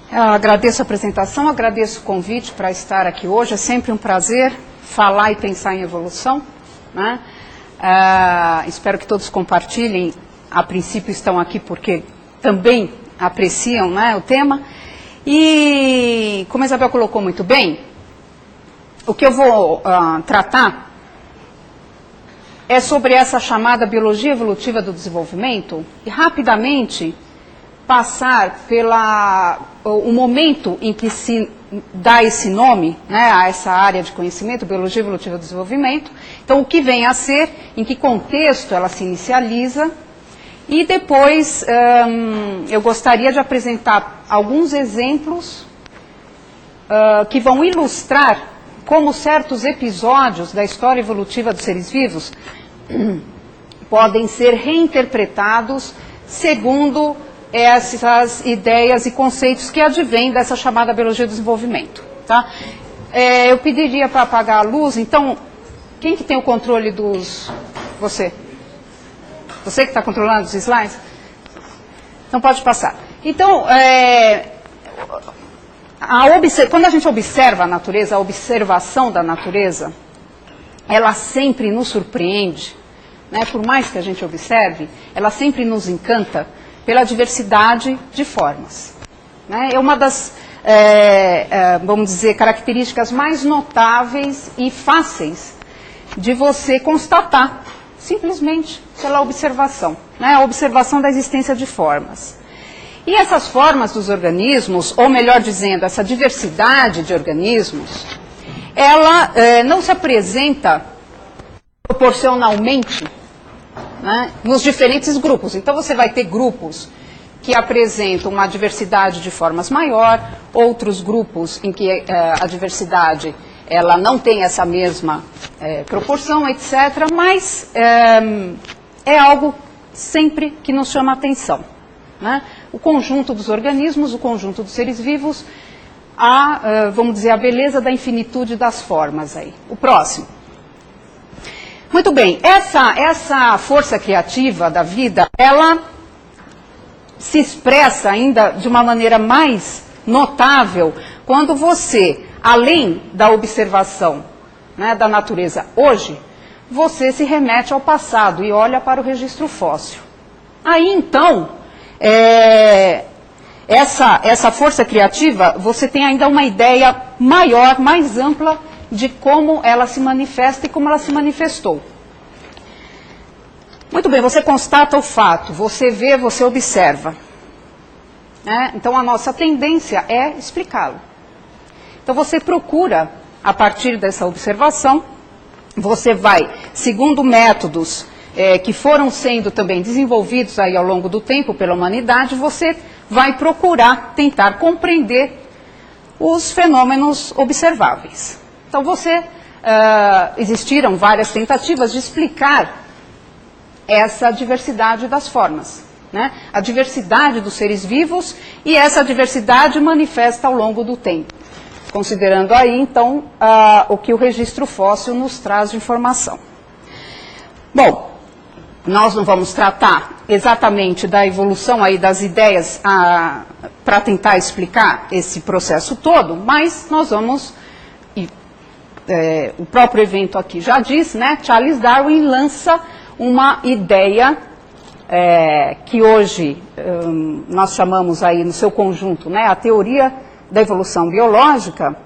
Eu agradeço a apresentação, agradeço o convite para estar aqui hoje. É sempre um prazer falar e pensar em evolução, né? Espero que todos compartilhem. A princípio estão aqui porque também apreciam, né, o tema. E, como a Isabel colocou muito bem, o que eu vou tratar é sobre essa chamada biologia evolutiva do desenvolvimento e rapidamente passar o momento em que se dá esse nome, né, a essa área de conhecimento, biologia evolutiva do desenvolvimento. Então, o que vem a ser, em que contexto ela se inicializa, e depois eu gostaria de apresentar alguns exemplos que vão ilustrar como certos episódios da história evolutiva dos seres vivos podem ser reinterpretados segundo essas ideias e conceitos que advêm dessa chamada biologia do desenvolvimento. Tá? Eu pediria para apagar a luz. Então, quem que tem o controle dos... Você? Você que está controlando os slides? Então, pode passar. Então, quando a gente observa a natureza, a observação da natureza, ela sempre nos surpreende, né? Por mais que a gente observe, ela sempre nos encanta pela diversidade de formas, né? É uma das, vamos dizer, características mais notáveis e fáceis de você constatar, simplesmente pela observação, né? A observação da existência de formas. E essas formas dos organismos, ou melhor dizendo, essa diversidade de organismos, ela não se apresenta proporcionalmente, né, nos diferentes grupos. Então, você vai ter grupos que apresentam uma diversidade de formas maior, outros grupos em que a diversidade ela não tem essa mesma proporção, etc. Mas é algo sempre que nos chama a atenção, né? O conjunto dos organismos, o conjunto dos seres vivos, vamos dizer, a beleza da infinitude das formas aí. O próximo. Muito bem, essa força criativa da vida, ela se expressa ainda de uma maneira mais notável quando você, além da observação, né, da natureza hoje, você se remete ao passado e olha para o registro fóssil. Aí, então, essa força criativa, você tem ainda uma ideia maior, mais ampla, de como ela se manifesta e como ela se manifestou. Muito bem, você constata o fato, você vê, você observa, né? Então, a nossa tendência é explicá-lo. Então, você procura, a partir dessa observação, você vai, segundo métodos que foram sendo também desenvolvidos aí ao longo do tempo pela humanidade, você vai procurar tentar compreender os fenômenos observáveis. Então, existiram várias tentativas de explicar essa diversidade das formas, né? A diversidade dos seres vivos, e essa diversidade manifesta ao longo do tempo, considerando aí, então, o que o registro fóssil nos traz de informação. Bom, nós não vamos tratar exatamente da evolução aí das ideias para tentar explicar esse processo todo, mas nós vamos... o próprio evento aqui já disse, né? Charles Darwin lança uma ideia que hoje nós chamamos aí no seu conjunto, né, a teoria da evolução biológica,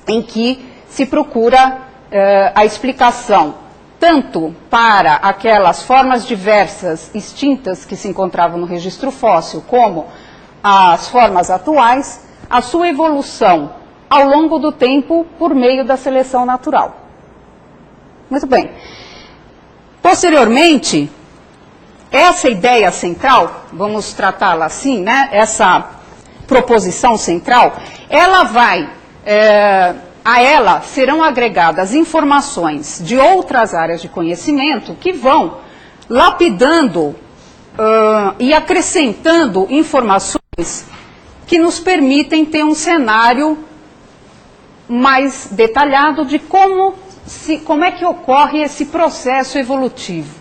em que se procura a explicação tanto para aquelas formas diversas, extintas, que se encontravam no registro fóssil, como as formas atuais, a sua evolução ao longo do tempo por meio da seleção natural. Muito bem. Posteriormente, essa ideia central, vamos tratá-la assim, né? Essa proposição central, ela vai, a ela serão agregadas informações de outras áreas de conhecimento que vão lapidando e acrescentando informações que nos permitem ter um cenário mais detalhado de como é que ocorre esse processo evolutivo,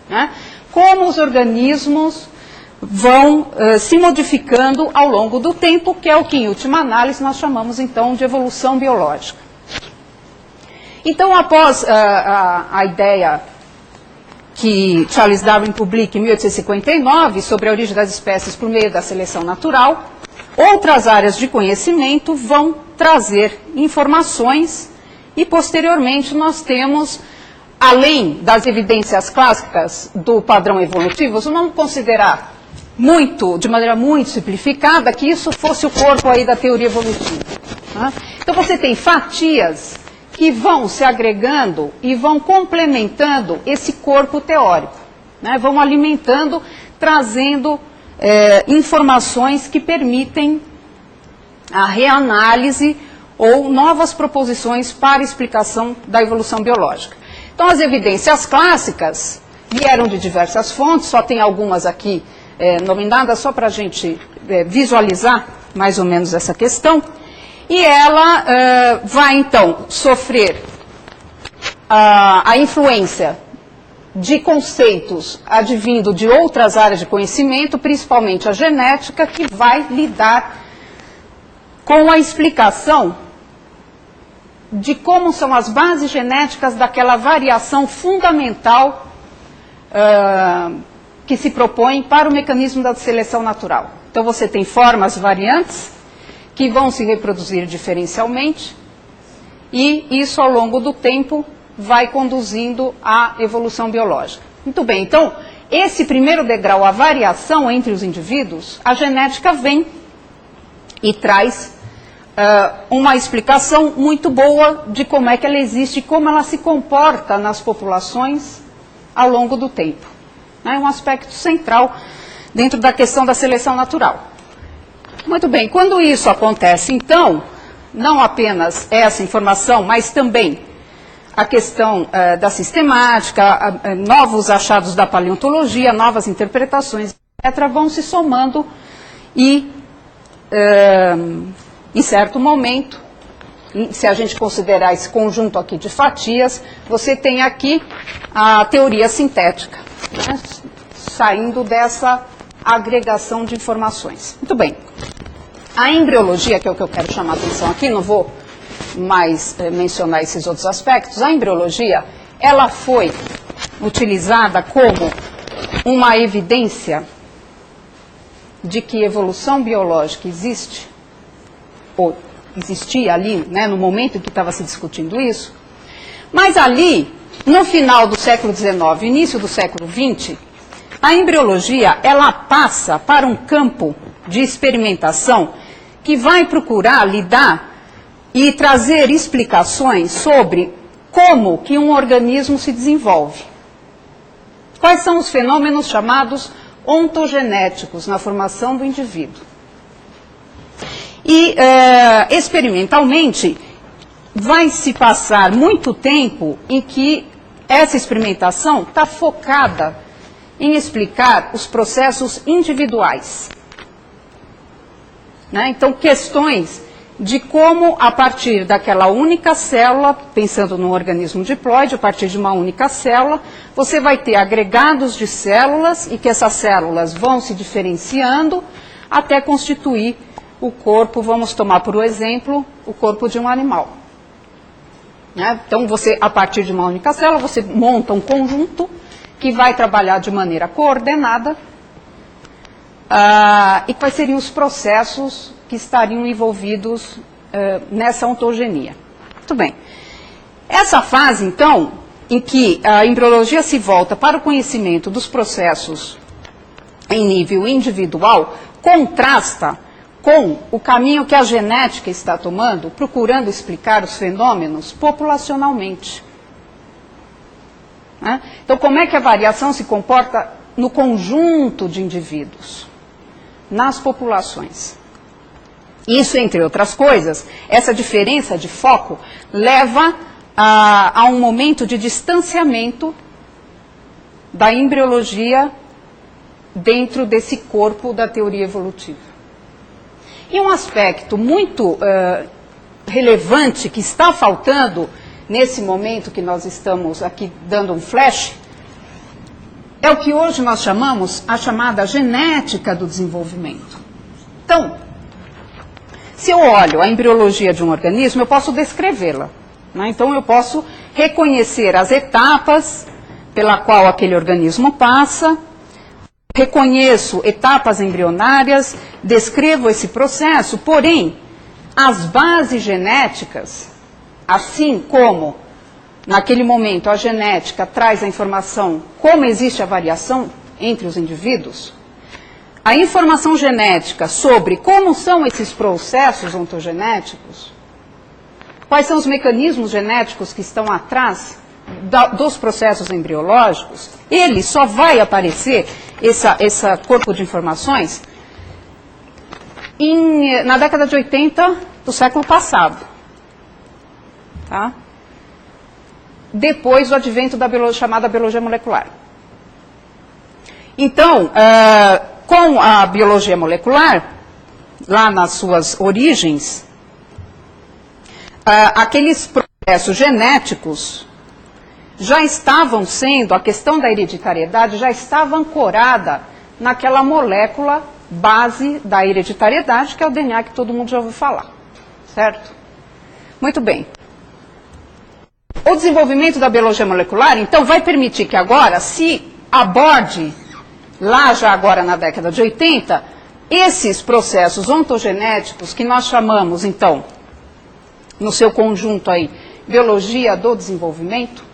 né? Como os organismos vão se modificando ao longo do tempo, que é o que, em última análise, nós chamamos, então, de evolução biológica. Então, após a ideia que Charles Darwin publica em 1859 sobre a origem das espécies por meio da seleção natural, outras áreas de conhecimento vão trazer informações e, posteriormente, nós temos, além das evidências clássicas do padrão evolutivo, vamos considerar de maneira muito simplificada, que isso fosse o corpo aí da teoria evolutiva. Tá? Então, você tem fatias que vão se agregando e vão complementando esse corpo teórico, né? Vão alimentando, trazendo informações que permitem a reanálise ou novas proposições para explicação da evolução biológica. Então, as evidências clássicas vieram de diversas fontes, só tem algumas aqui nominadas, só para a gente visualizar mais ou menos essa questão. E ela vai, então, sofrer a influência de conceitos advindo de outras áreas de conhecimento, principalmente a genética, que vai lidar com a explicação de como são as bases genéticas daquela variação fundamental que se propõe para o mecanismo da seleção natural. Então, você tem formas variantes que vão se reproduzir diferencialmente, e isso, ao longo do tempo, vai conduzindo à evolução biológica. Muito bem, então, esse primeiro degrau, a variação entre os indivíduos, a genética vem e traz uma explicação muito boa de como é que ela existe e como ela se comporta nas populações ao longo do tempo. É um aspecto central dentro da questão da seleção natural. Muito bem, quando isso acontece, então, não apenas essa informação, mas também a questão da sistemática, novos achados da paleontologia, novas interpretações, etc., vão se somando e, em certo momento, se a gente considerar esse conjunto aqui de fatias, você tem aqui a teoria sintética, né, saindo dessa agregação de informações. Muito bem. A embriologia, que é o que eu quero chamar a atenção aqui, não vou mais mencionar esses outros aspectos, a embriologia, ela foi utilizada como uma evidência de que evolução biológica existe, ou existia ali, né, no momento em que estava se discutindo isso, mas ali, no final do século XIX, início do século XX, a embriologia, ela passa para um campo de experimentação que vai procurar lidar e trazer explicações sobre como que um organismo se desenvolve. Quais são os fenômenos chamados ontogenéticos na formação do indivíduo. E, experimentalmente, vai se passar muito tempo em que essa experimentação está focada em explicar os processos individuais. Né? Então, questões de como, a partir daquela única célula, pensando no organismo diploide, a partir de uma única célula, você vai ter agregados de células e que essas células vão se diferenciando até constituir o corpo, vamos tomar por exemplo, o corpo de um animal. Né? Então, você, a partir de uma única célula, você monta um conjunto que vai trabalhar de maneira coordenada e quais seriam os processos que estariam envolvidos nessa ontogenia. Muito bem. Essa fase, então, em que a embriologia se volta para o conhecimento dos processos em nível individual, contrasta com o caminho que a genética está tomando, procurando explicar os fenômenos populacionalmente. Né? Então, como é que a variação se comporta no conjunto de indivíduos, nas populações? Isso, entre outras coisas, essa diferença de foco leva a um momento de distanciamento da embriologia dentro desse corpo da teoria evolutiva. E um aspecto muito relevante que está faltando nesse momento que nós estamos aqui dando um flash é o que hoje nós chamamos a chamada genética do desenvolvimento. Então, se eu olho a embriologia de um organismo, eu posso descrevê-la, né? Então, eu posso reconhecer as etapas pela qual aquele organismo passa, reconheço etapas embrionárias, descrevo esse processo, porém, as bases genéticas, assim como naquele momento a genética traz a informação como existe a variação entre os indivíduos, a informação genética sobre como são esses processos ontogenéticos, quais são os mecanismos genéticos que estão atrás dos processos embriológicos, ele só vai aparecer, esse corpo de informações, na década de 80 do século passado. Tá? Depois do advento da chamada biologia molecular. Então, com a biologia molecular, lá nas suas origens, aqueles processos genéticos já estavam sendo, a questão da hereditariedade já estava ancorada naquela molécula base da hereditariedade, que é o DNA que todo mundo já ouviu falar, certo? Muito bem. O desenvolvimento da biologia molecular, então, vai permitir que agora se aborde, lá já agora na década de 80, esses processos ontogenéticos que nós chamamos, então, no seu conjunto aí, biologia do desenvolvimento.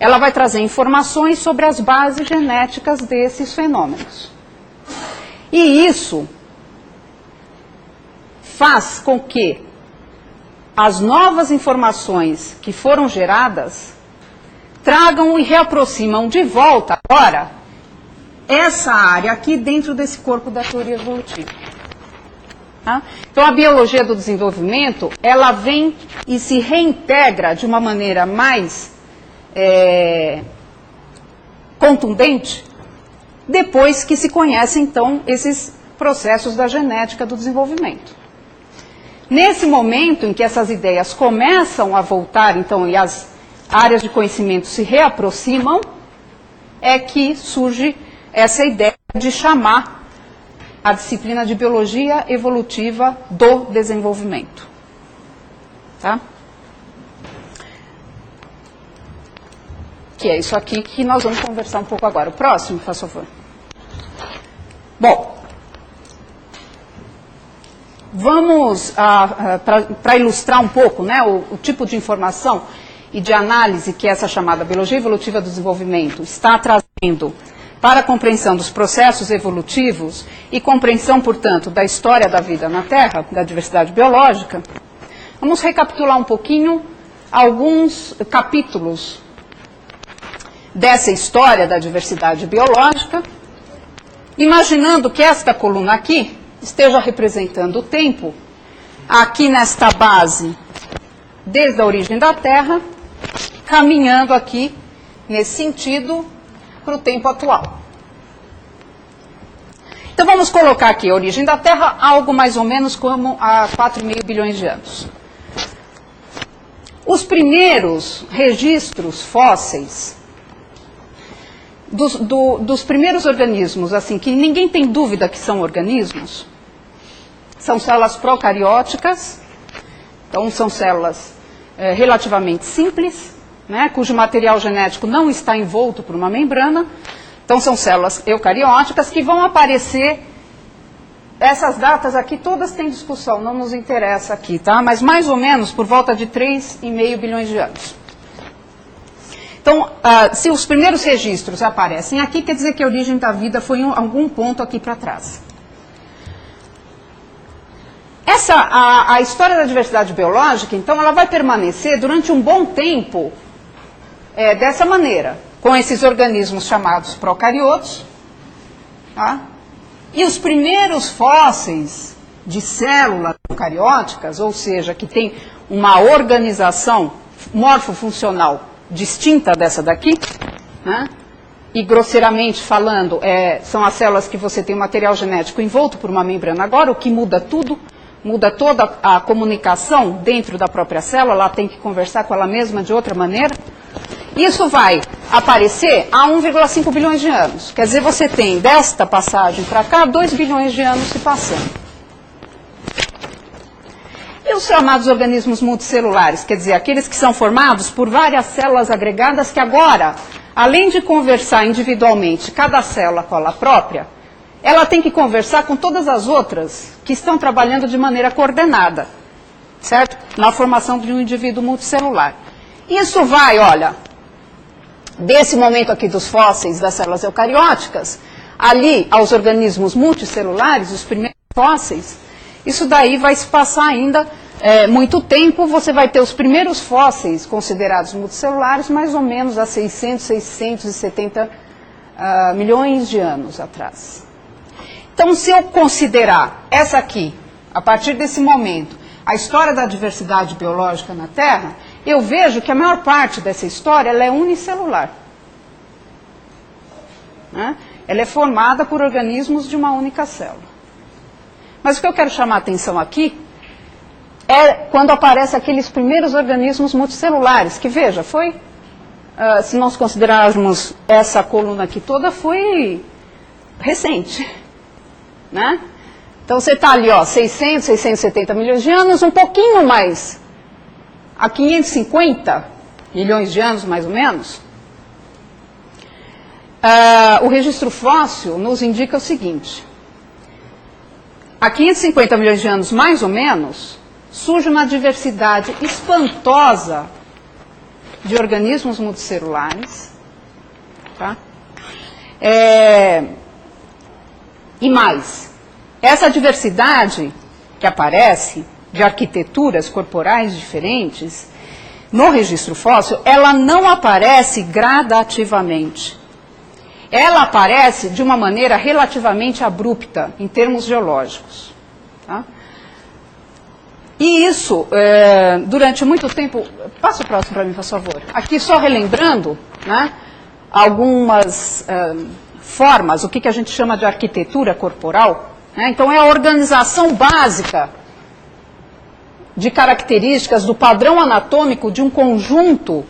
Ela vai trazer informações sobre as bases genéticas desses fenômenos. E isso faz com que as novas informações que foram geradas tragam e reaproximam de volta agora essa área aqui dentro desse corpo da teoria evolutiva. Tá? Então a biologia do desenvolvimento, ela vem e se reintegra de uma maneira mais contundente depois que se conhecem então esses processos da genética do desenvolvimento. Nesse momento em que essas ideias começam a voltar, então, e as áreas de conhecimento se reaproximam, é que surge essa ideia de chamar a disciplina de biologia evolutiva do desenvolvimento. Tá? Que é isso aqui que nós vamos conversar um pouco agora. O próximo, por favor. Bom, vamos, para ilustrar um pouco, né, o tipo de informação e de análise que essa chamada biologia evolutiva do desenvolvimento está trazendo para a compreensão dos processos evolutivos e compreensão, portanto, da história da vida na Terra, da diversidade biológica. Vamos recapitular um pouquinho alguns capítulos dessa história da diversidade biológica, imaginando que esta coluna aqui esteja representando o tempo, aqui nesta base, desde a origem da Terra, caminhando aqui, nesse sentido, para o tempo atual. Então vamos colocar aqui a origem da Terra, algo mais ou menos como há 4,5 bilhões de anos. Os primeiros registros fósseis dos primeiros organismos, assim, que ninguém tem dúvida que são organismos, são células procarióticas, então são células relativamente simples, né, cujo material genético não está envolto por uma membrana, então são células eucarióticas que vão aparecer, essas datas aqui todas têm discussão, não nos interessa aqui, tá? Mas mais ou menos por volta de 3,5 bilhões de anos. Então, se os primeiros registros aparecem aqui, quer dizer que a origem da vida foi em algum ponto aqui para trás. A história da diversidade biológica, então, ela vai permanecer durante um bom tempo dessa maneira, com esses organismos chamados procariotos, tá? E os primeiros fósseis de células eucarióticas, ou seja, que tem uma organização morfofuncional distinta dessa daqui, né? E grosseiramente falando, são as células que você tem o material genético envolto por uma membrana agora, o que muda tudo, muda toda a comunicação dentro da própria célula, ela tem que conversar com ela mesma de outra maneira. Isso vai aparecer há 1,5 bilhões de anos. Quer dizer, você tem desta passagem para cá 2 bilhões de anos se passando. E os chamados organismos multicelulares, quer dizer, aqueles que são formados por várias células agregadas que agora, além de conversar individualmente, cada célula com ela própria, ela tem que conversar com todas as outras que estão trabalhando de maneira coordenada, certo? Na formação de um indivíduo multicelular. Isso vai, olha, desse momento aqui dos fósseis das células eucarióticas, ali aos organismos multicelulares, os primeiros fósseis, isso daí vai se passar ainda muito tempo, você vai ter os primeiros fósseis considerados multicelulares mais ou menos há 600, 670 milhões de anos atrás. Então, se eu considerar essa aqui, a partir desse momento, a história da diversidade biológica na Terra, eu vejo que a maior parte dessa história ela é unicelular. Né? Ela é formada por organismos de uma única célula. Mas o que eu quero chamar a atenção aqui é quando aparecem aqueles primeiros organismos multicelulares, que veja, foi, se nós considerarmos essa coluna aqui toda, foi recente. Né? Então você está ali, ó, 600, 670 milhões de anos, um pouquinho mais, há 550 milhões de anos, mais ou menos. O registro fóssil nos indica o seguinte: há 550 milhões de anos, mais ou menos, surge uma diversidade espantosa de organismos multicelulares. Tá? E mais, essa diversidade que aparece, de arquiteturas corporais diferentes, no registro fóssil, ela não aparece gradativamente. Ela aparece de uma maneira relativamente abrupta, em termos geológicos. Tá? E isso, durante muito tempo... Passa o próximo para mim, por favor. Aqui só relembrando, né, algumas formas, o que a gente chama de arquitetura corporal. Né? Então, é a organização básica de características do padrão anatômico de um conjunto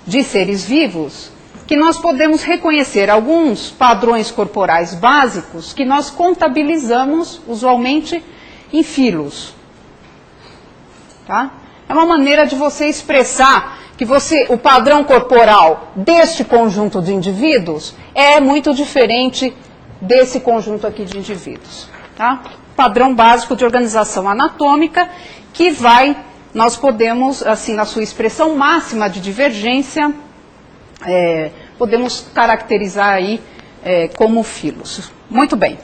de seres vivos, que nós podemos reconhecer alguns padrões corporais básicos que nós contabilizamos, usualmente, em filos. Tá? É uma maneira de você expressar que o padrão corporal deste conjunto de indivíduos é muito diferente desse conjunto aqui de indivíduos. Tá? Padrão básico de organização anatômica que nós podemos, assim, na sua expressão máxima de divergência, podemos caracterizar aí como filos. Muito bem.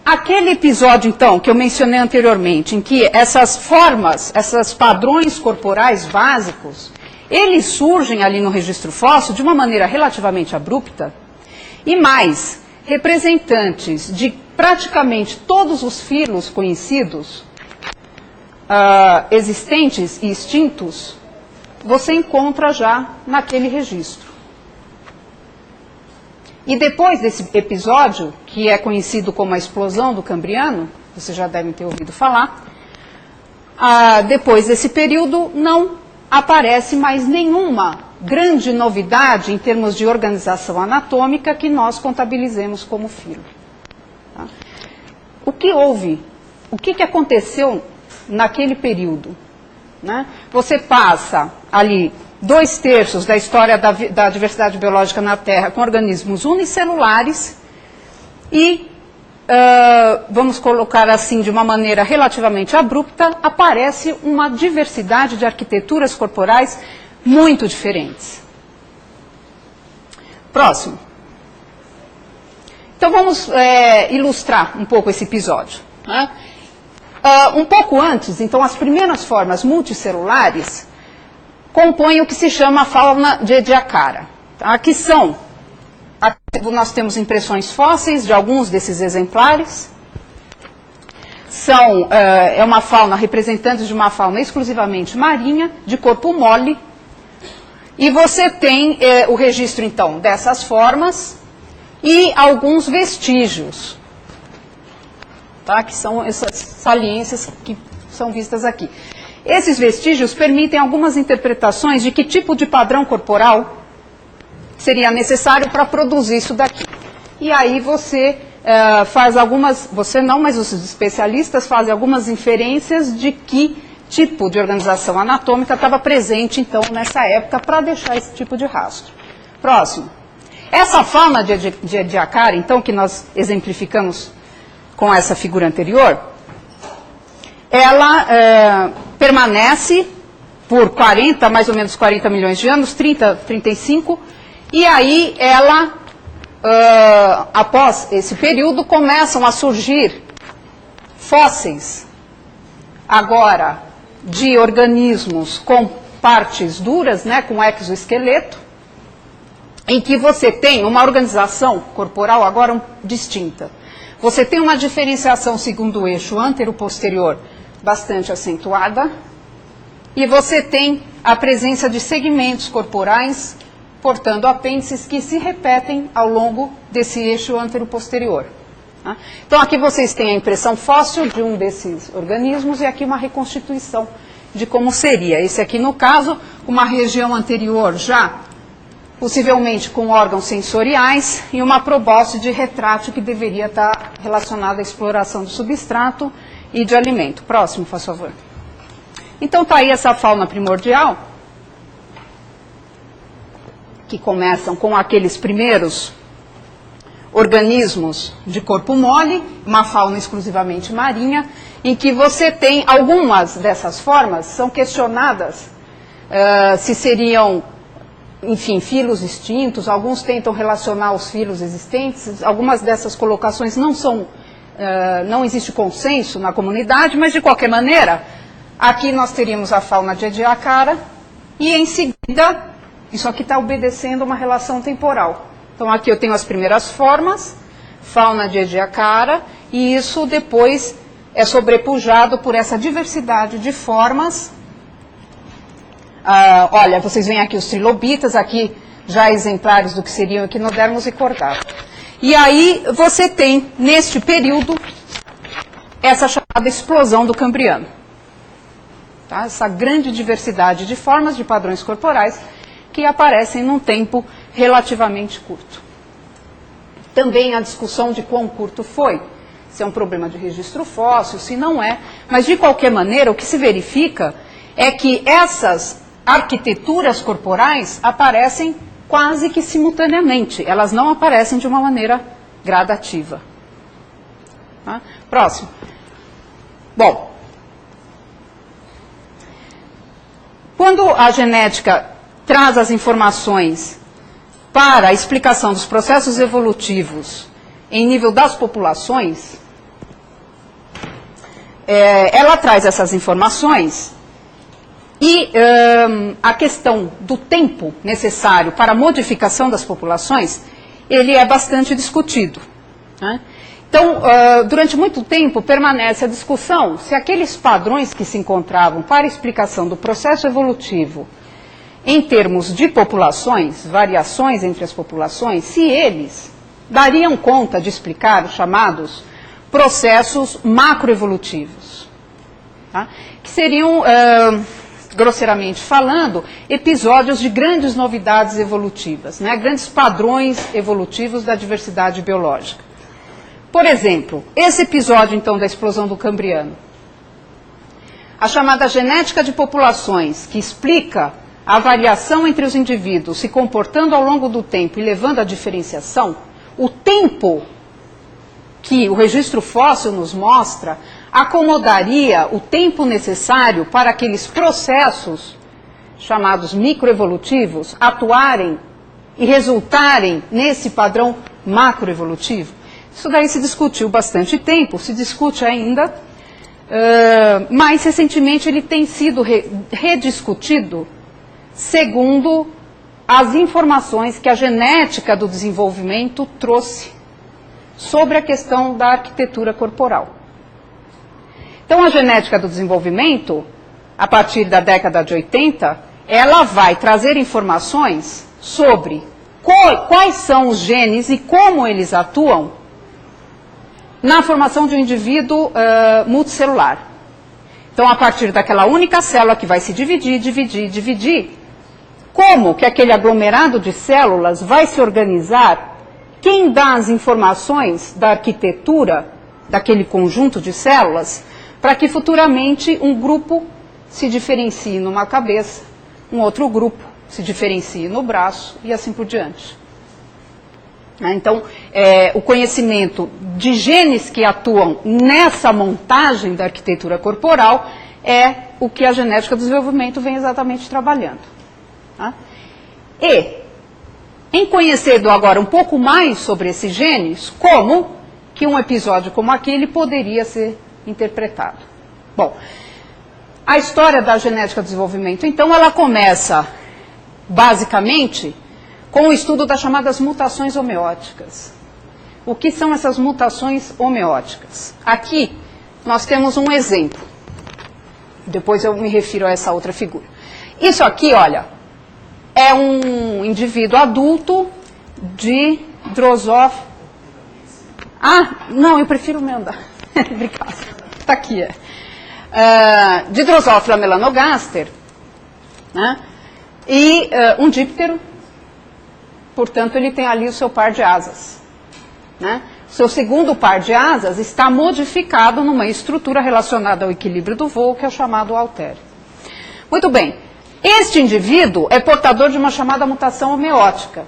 Aquele episódio, então, que eu mencionei anteriormente, em que essas formas, esses padrões corporais básicos, eles surgem ali no registro fóssil de uma maneira relativamente abrupta, e mais, representantes de praticamente todos os filos conhecidos, existentes e extintos, você encontra já naquele registro. E depois desse episódio, que é conhecido como a explosão do Cambriano, vocês já devem ter ouvido falar, depois desse período não aparece mais nenhuma grande novidade em termos de organização anatômica que nós contabilizemos como filo. Tá? O que houve? O que aconteceu naquele período? Né? Você passa ali 2/3 da história da diversidade biológica na Terra com organismos unicelulares e, vamos colocar assim, de uma maneira relativamente abrupta, aparece uma diversidade de arquiteturas corporais muito diferentes. Próximo. Então vamos ilustrar um pouco esse episódio. Né? Um pouco antes, então, as primeiras formas multicelulares compõem o que se chama a fauna de Ediacara. Tá? Aqui nós temos impressões fósseis de alguns desses exemplares. É uma fauna, representantes de uma fauna exclusivamente marinha, de corpo mole. E você tem o registro, então, dessas formas e alguns vestígios. Tá? Que são essas saliências que são vistas aqui. Esses vestígios permitem algumas interpretações de que tipo de padrão corporal seria necessário para produzir isso daqui. E aí você faz algumas, você não, mas os especialistas fazem algumas inferências de que tipo de organização anatômica estava presente, então, nessa época, para deixar esse tipo de rastro. Próximo. Essa fauna de Ediacara, então, que nós exemplificamos com essa figura anterior, ela permanece por mais ou menos 40 milhões de anos, 30, 35, e aí ela, após esse período, começam a surgir fósseis, agora, de organismos com partes duras, né, com exoesqueleto, em que você tem uma organização corporal agora distinta. Você tem uma diferenciação segundo o eixo antero-posterior bastante acentuada, e você tem a presença de segmentos corporais portando apêndices que se repetem ao longo desse eixo antero-posterior. Tá? Então aqui vocês têm a impressão fóssil de um desses organismos e aqui uma reconstituição de como seria. Esse aqui, no caso, uma região anterior já possivelmente com órgãos sensoriais e uma probóscide retrátil que deveria estar relacionada à exploração do substrato e de alimento. Próximo, por favor. Então está aí essa fauna primordial, que começam com aqueles primeiros organismos de corpo mole, uma fauna exclusivamente marinha, em que você tem algumas dessas formas, são questionadas se seriam, enfim, filos extintos, alguns tentam relacionar os filos existentes, algumas dessas colocações não existe consenso na comunidade, mas de qualquer maneira, aqui nós teríamos a fauna de Ediacara, e em seguida, isso aqui está obedecendo uma relação temporal. Então aqui eu tenho as primeiras formas, fauna de Ediacara, e isso depois é sobrepujado por essa diversidade de formas. Olha, vocês veem aqui os trilobitas, aqui já exemplares do que seriam equinodermos e cordados. E aí você tem, neste período, essa chamada explosão do Cambriano. Tá? Essa grande diversidade de formas, de padrões corporais, que aparecem num tempo relativamente curto. Também a discussão de quão curto foi, se é um problema de registro fóssil, se não é, mas de qualquer maneira o que se verifica é que essas arquiteturas corporais aparecem quase que simultaneamente, elas não aparecem de uma maneira gradativa. Tá? Próximo. Bom, quando a genética traz as informações para a explicação dos processos evolutivos em nível das populações, ela traz essas informações e a questão do tempo necessário para a modificação das populações, ele é bastante discutido. Né? Então, durante muito tempo permanece a discussão se aqueles padrões que se encontravam para a explicação do processo evolutivo em termos de populações, variações entre as populações, se eles dariam conta de explicar os chamados processos macroevolutivos, tá? Que seriam, grosseiramente falando, episódios de grandes novidades evolutivas, né? Grandes padrões evolutivos da diversidade biológica. Por exemplo, esse episódio, então, da explosão do Cambriano, a chamada genética de populações, que explica a variação entre os indivíduos se comportando ao longo do tempo e levando à diferenciação, o tempo que o registro fóssil nos mostra acomodaria o tempo necessário para aqueles processos chamados microevolutivos atuarem e resultarem nesse padrão macroevolutivo. Isso daí se discutiu bastante tempo, se discute ainda, mas recentemente ele tem sido rediscutido segundo as informações que a genética do desenvolvimento trouxe sobre a questão da arquitetura corporal. Então, a genética do desenvolvimento, a partir da década de 80, ela vai trazer informações sobre quais são os genes e como eles atuam na formação de um indivíduo multicelular. Então, a partir daquela única célula que vai se dividir, como que aquele aglomerado de células vai se organizar? Quem dá as informações da arquitetura daquele conjunto de células para que futuramente um grupo se diferencie numa cabeça, um outro grupo se diferencie no braço e assim por diante. Então, o conhecimento de genes que atuam nessa montagem da arquitetura corporal é o que a genética do desenvolvimento vem exatamente trabalhando. Tá? E, em conhecendo agora um pouco mais sobre esses genes, como que um episódio como aquele poderia ser interpretado? Bom, a história da genética do desenvolvimento, então, ela começa, basicamente, com o estudo das chamadas mutações homeóticas. O que são essas mutações homeóticas? Aqui, nós temos um exemplo. Depois eu me refiro a essa outra figura. Isso aqui, olha, é um indivíduo adulto de Drosophila. Ah, não, eu prefiro o meu andar. Obrigada. Está aqui, de Drosophila melanogaster, né? E um díptero. Portanto, ele tem ali o seu par de asas. Né? O seu segundo par de asas está modificado numa estrutura relacionada ao equilíbrio do voo, que é o chamado haltério. Muito bem. Este indivíduo é portador de uma chamada mutação homeótica.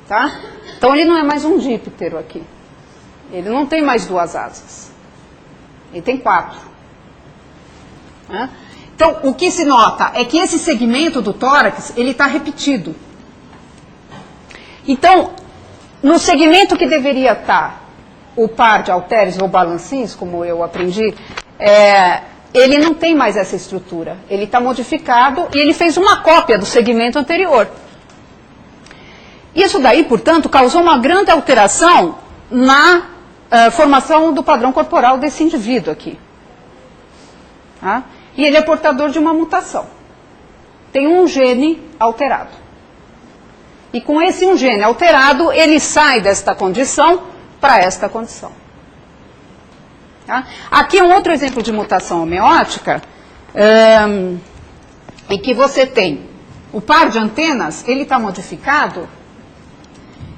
Tá? Então, ele não é mais um díptero aqui. Ele não tem mais duas asas. Ele tem 4. Né? Então, o que se nota é que esse segmento do tórax, ele está repetido. Então, no segmento que deveria estar o par de halteres ou balancins, como eu aprendi, ele não tem mais essa estrutura. Ele está modificado e ele fez uma cópia do segmento anterior. Isso daí, portanto, causou uma grande alteração na formação do padrão corporal desse indivíduo aqui. Tá? E ele é portador de uma mutação. Tem um gene alterado. E com esse um gene alterado, ele sai desta condição para esta condição. Tá? Aqui um outro exemplo de mutação homeótica, em que você tem o par de antenas, ele está modificado,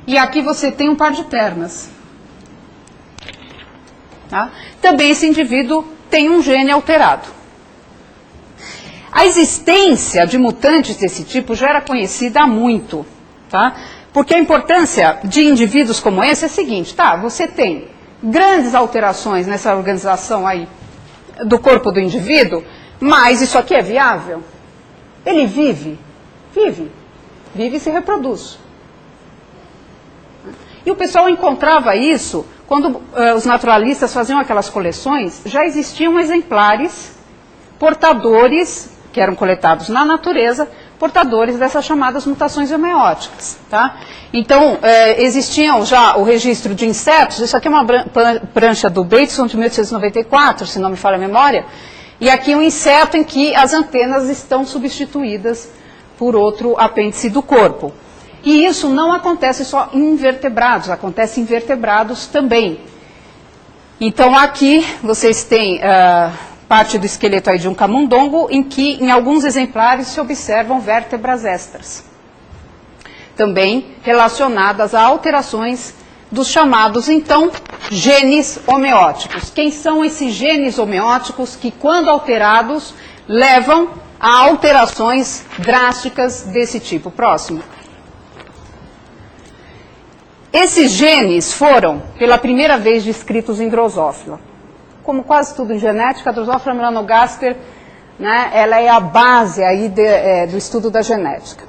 e aqui você tem um par de pernas. Tá? Também esse indivíduo tem um gene alterado. A existência de mutantes desse tipo já era conhecida há muito, tá? Porque a importância de indivíduos como esse é a seguinte, tá? Você tem grandes alterações nessa organização aí do corpo do indivíduo, mas isso aqui é viável? Ele vive? Vive. Vive e se reproduz. E o pessoal encontrava isso, quando os naturalistas faziam aquelas coleções, já existiam exemplares portadores, que eram coletados na natureza, portadores dessas chamadas mutações homeóticas. Tá? Então, existiam já o registro de insetos, isso aqui é uma prancha do Bateson de 1894, se não me falha a memória, e aqui um inseto em que as antenas estão substituídas por outro apêndice do corpo. E isso não acontece só em invertebrados, acontece em vertebrados também. Então, aqui vocês têm parte do esqueleto aí de um camundongo, em que em alguns exemplares se observam vértebras extras. Também relacionadas a alterações dos chamados, então, genes homeóticos. Quem são esses genes homeóticos que, quando alterados, levam a alterações drásticas desse tipo? Próximo. Esses genes foram, pela primeira vez, descritos em Drosophila. Como quase tudo em genética, a Drosophila melanogaster, né, ela é a base aí do estudo da genética.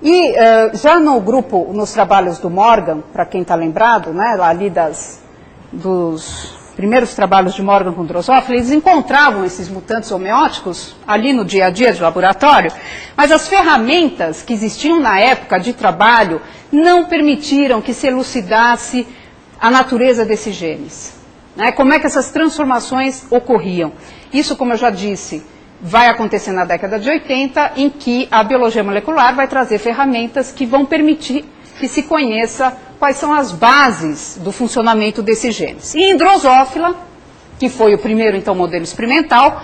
E já no grupo, nos trabalhos do Morgan, para quem está lembrado, né, ali dos primeiros trabalhos de Morgan com Drosophila, eles encontravam esses mutantes homeóticos ali no dia a dia de laboratório, mas as ferramentas que existiam na época de trabalho não permitiram que se elucidasse a natureza desses genes. Né? Como é que essas transformações ocorriam? Isso, como eu já disse, vai acontecer na década de 80, em que a biologia molecular vai trazer ferramentas que vão permitir que se conheça quais são as bases do funcionamento desses genes. E em Drosophila, que foi o primeiro, então, modelo experimental,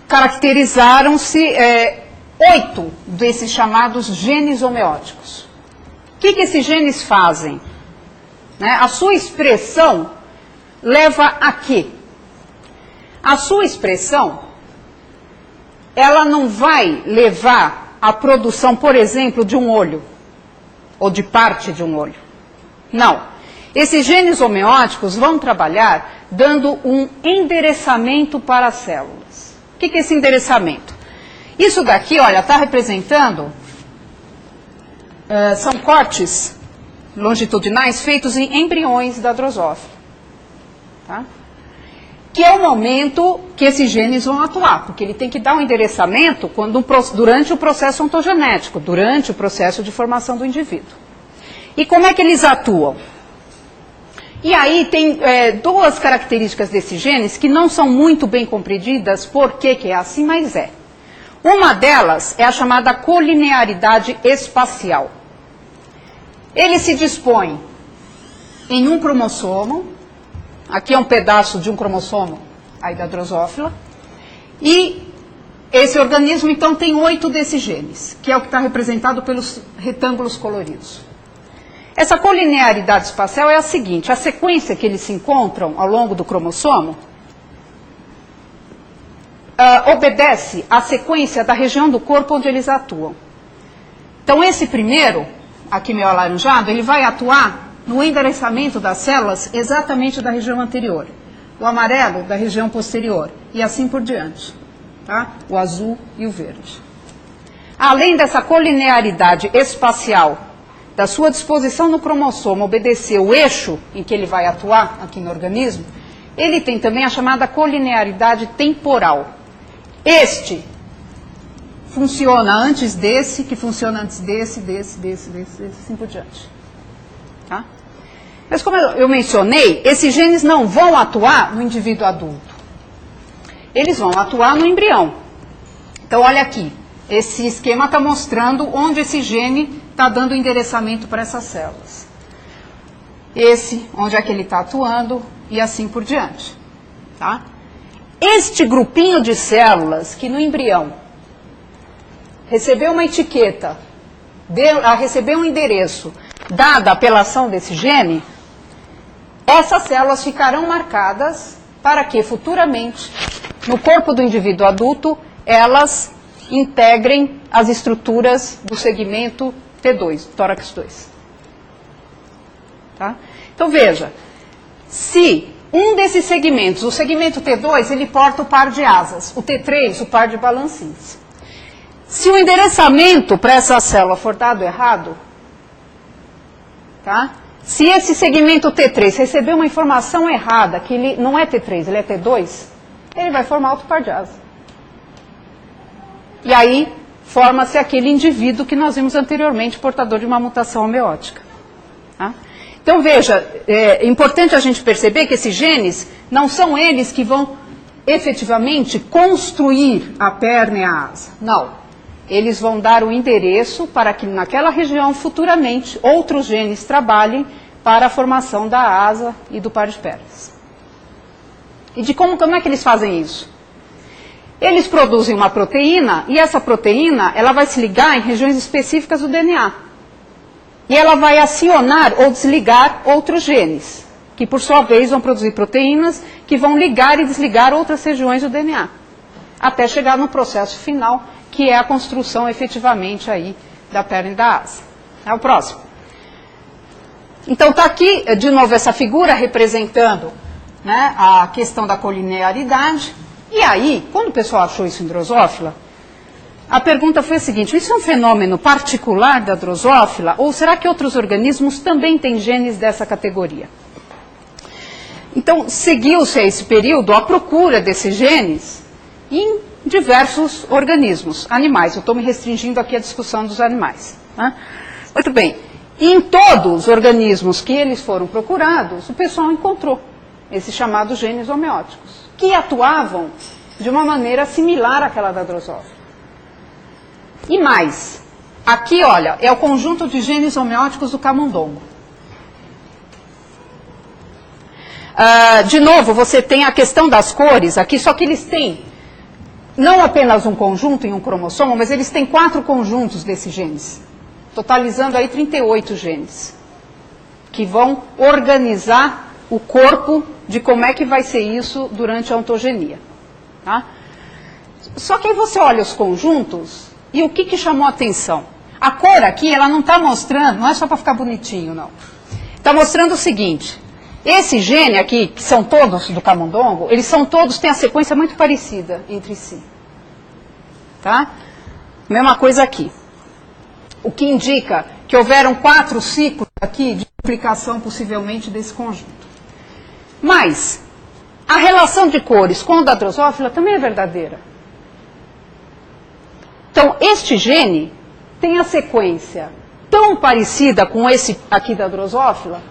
caracterizaram-se 8 desses chamados genes homeóticos. O que esses genes fazem? Né? A sua expressão leva a quê? A sua expressão, ela não vai levar à produção, por exemplo, de um olho, ou de parte de um olho. Não. Esses genes homeóticos vão trabalhar dando um endereçamento para as células. O que é esse endereçamento? Isso daqui, olha, está representando, são cortes longitudinais feitos em embriões da drosófila. Tá? Que é o momento que esses genes vão atuar, porque ele tem que dar um endereçamento durante o processo ontogenético, durante o processo de formação do indivíduo. E como é que eles atuam? E aí tem 2 características desses genes que não são muito bem compreendidas por que é assim, mas é. Uma delas é a chamada colinearidade espacial. Ele se dispõe em um cromossomo, aqui é um pedaço de um cromossomo aí da drosófila, e esse organismo então tem 8 desses genes, que é o que está representado pelos retângulos coloridos. Essa colinearidade espacial é a seguinte: a sequência que eles se encontram ao longo do cromossomo obedece à sequência da região do corpo onde eles atuam. Então esse primeiro, aqui meio alaranjado, ele vai atuar no endereçamento das células exatamente da região anterior. O amarelo da região posterior e assim por diante. Tá? O azul e o verde. Além dessa colinearidade espacial, da sua disposição no cromossomo obedecer o eixo em que ele vai atuar aqui no organismo, ele tem também a chamada colinearidade temporal. Este funciona antes desse, que funciona antes desse, assim por diante. Tá? Mas como eu mencionei, esses genes não vão atuar no indivíduo adulto. Eles vão atuar no embrião. Então, olha aqui. Esse esquema está mostrando onde esse gene está dando endereçamento para essas células. Esse, onde é que ele está atuando, e assim por diante. Tá? Este grupinho de células que no embrião recebeu uma etiqueta, recebeu um endereço, dada pela ação desse gene, essas células ficarão marcadas para que futuramente, no corpo do indivíduo adulto, elas integrem as estruturas do segmento T2, tórax 2. Tá? Então veja, se um desses segmentos, o segmento T2, ele porta o par de asas, o T3, o par de balancins. Se o endereçamento para essa célula for dado errado, tá? Se esse segmento T3 receber uma informação errada, que ele não é T3, ele é T2, ele vai formar outro par de asa. E aí, forma-se aquele indivíduo que nós vimos anteriormente, portador de uma mutação homeótica. Tá? Então, veja, é importante a gente perceber que esses genes não são eles que vão efetivamente construir a perna e a asa. Não. Eles vão dar o endereço para que naquela região, futuramente, outros genes trabalhem para a formação da asa e do par de pernas. E de como é que eles fazem isso? Eles produzem uma proteína e essa proteína ela vai se ligar em regiões específicas do DNA. E ela vai acionar ou desligar outros genes, que por sua vez vão produzir proteínas que vão ligar e desligar outras regiões do DNA, até chegar no processo final, que é a construção efetivamente aí da perna e da asa. É o próximo. Então está aqui, de novo, essa figura representando, né, a questão da colinearidade. E aí, quando o pessoal achou isso em drosófila, a pergunta foi a seguinte: isso é um fenômeno particular da drosófila ou será que outros organismos também têm genes dessa categoria? Então, seguiu-se a esse período a procura desses genes em diversos organismos, animais. Eu estou me restringindo aqui à discussão dos animais. Né? Muito bem. E em todos os organismos que eles foram procurados, o pessoal encontrou esses chamados genes homeóticos, que atuavam de uma maneira similar àquela da drosófila. E mais, aqui, olha, é o conjunto de genes homeóticos do camundongo. De novo, você tem a questão das cores aqui, só que eles têm não apenas um conjunto em um cromossomo, mas eles têm 4 conjuntos desses genes, totalizando aí 38 genes, que vão organizar o corpo de como é que vai ser isso durante a ontogenia. Tá? Só que aí você olha os conjuntos e o que chamou a atenção? A cor aqui, ela não está mostrando, não é só para ficar bonitinho, não. Está mostrando o seguinte, esse gene aqui, que são todos do camundongo, eles são todos, têm a sequência muito parecida entre si. Tá? Mesma coisa aqui. O que indica que houveram 4 ciclos aqui de duplicação, possivelmente, desse conjunto. Mas, a relação de cores com o da drosófila também é verdadeira. Então, este gene tem a sequência tão parecida com esse aqui da drosófila,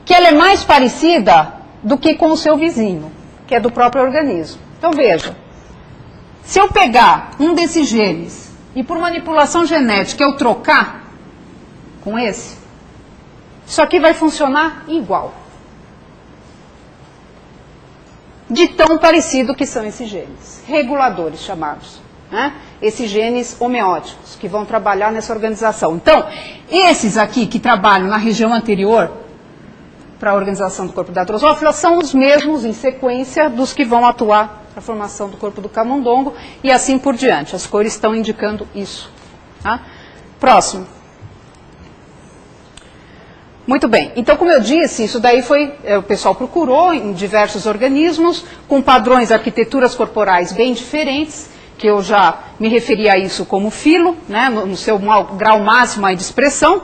que ela é mais parecida do que com o seu vizinho, que é do próprio organismo. Então, veja, se eu pegar um desses genes e por manipulação genética eu trocar com esse, isso aqui vai funcionar igual. De tão parecido que são esses genes, reguladores chamados, né? Esses genes homeóticos, que vão trabalhar nessa organização. Então, esses aqui que trabalham na região anterior para a organização do corpo da drosófila são os mesmos em sequência dos que vão atuar na formação do corpo do camundongo e assim por diante. As cores estão indicando isso. Tá? Próximo. Muito bem. Então, como eu disse, isso daí foi, o pessoal procurou em diversos organismos, com padrões, arquiteturas corporais bem diferentes, que eu já me referi a isso como filo, né, no seu grau máximo aí de expressão.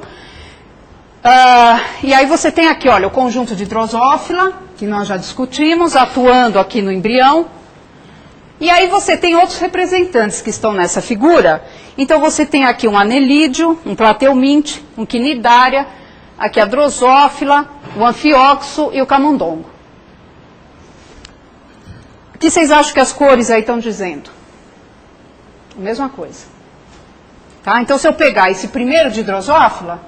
E aí você tem aqui, olha, o conjunto de drosófila, que nós já discutimos, atuando aqui no embrião. E aí você tem outros representantes que estão nessa figura. Então você tem aqui um anelídeo, um plateuminte, um quinidária, aqui a drosófila, o anfioxo e o camundongo. O que vocês acham que as cores aí estão dizendo? A mesma coisa. Tá? Então, se eu pegar esse primeiro de drosófila,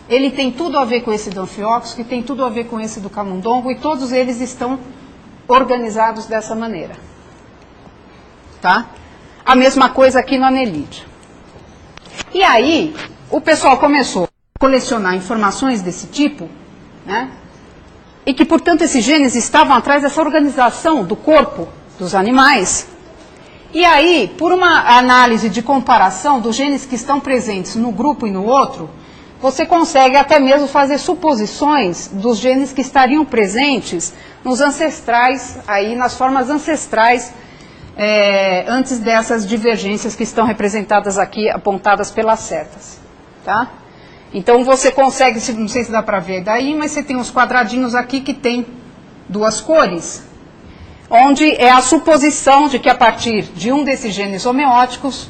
ele tem tudo a ver com esse do anfioxo, que tem tudo a ver com esse do camundongo, e todos eles estão organizados dessa maneira. Tá? A mesma coisa aqui no anelídeo. E aí, o pessoal começou a colecionar informações desse tipo, né? E que, portanto, esses genes estavam atrás dessa organização do corpo dos animais. E aí, por uma análise de comparação dos genes que estão presentes no grupo e no outro, você consegue até mesmo fazer suposições dos genes que estariam presentes nos ancestrais, aí nas formas ancestrais, antes dessas divergências que estão representadas aqui, apontadas pelas setas. Tá? Então você consegue, não sei se dá para ver daí, mas você tem uns quadradinhos aqui que tem 2 cores, onde é a suposição de que a partir de um desses genes homeóticos,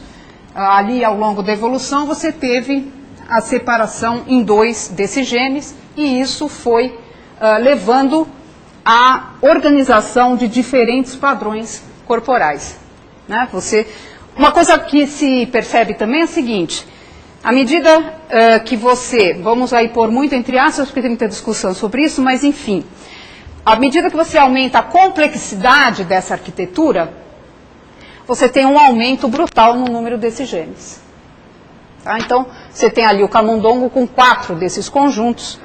ali ao longo da evolução, você teve a separação em 2 desses genes, e isso foi levando à organização de diferentes padrões corporais. Né? Uma coisa que se percebe também é a seguinte: à medida que você, vamos aí pôr muito entre aspas, porque tem muita discussão sobre isso, mas enfim, à medida que você aumenta a complexidade dessa arquitetura, você tem um aumento brutal no número desses genes. Tá? Então, você tem ali o camundongo com 4 desses conjuntos.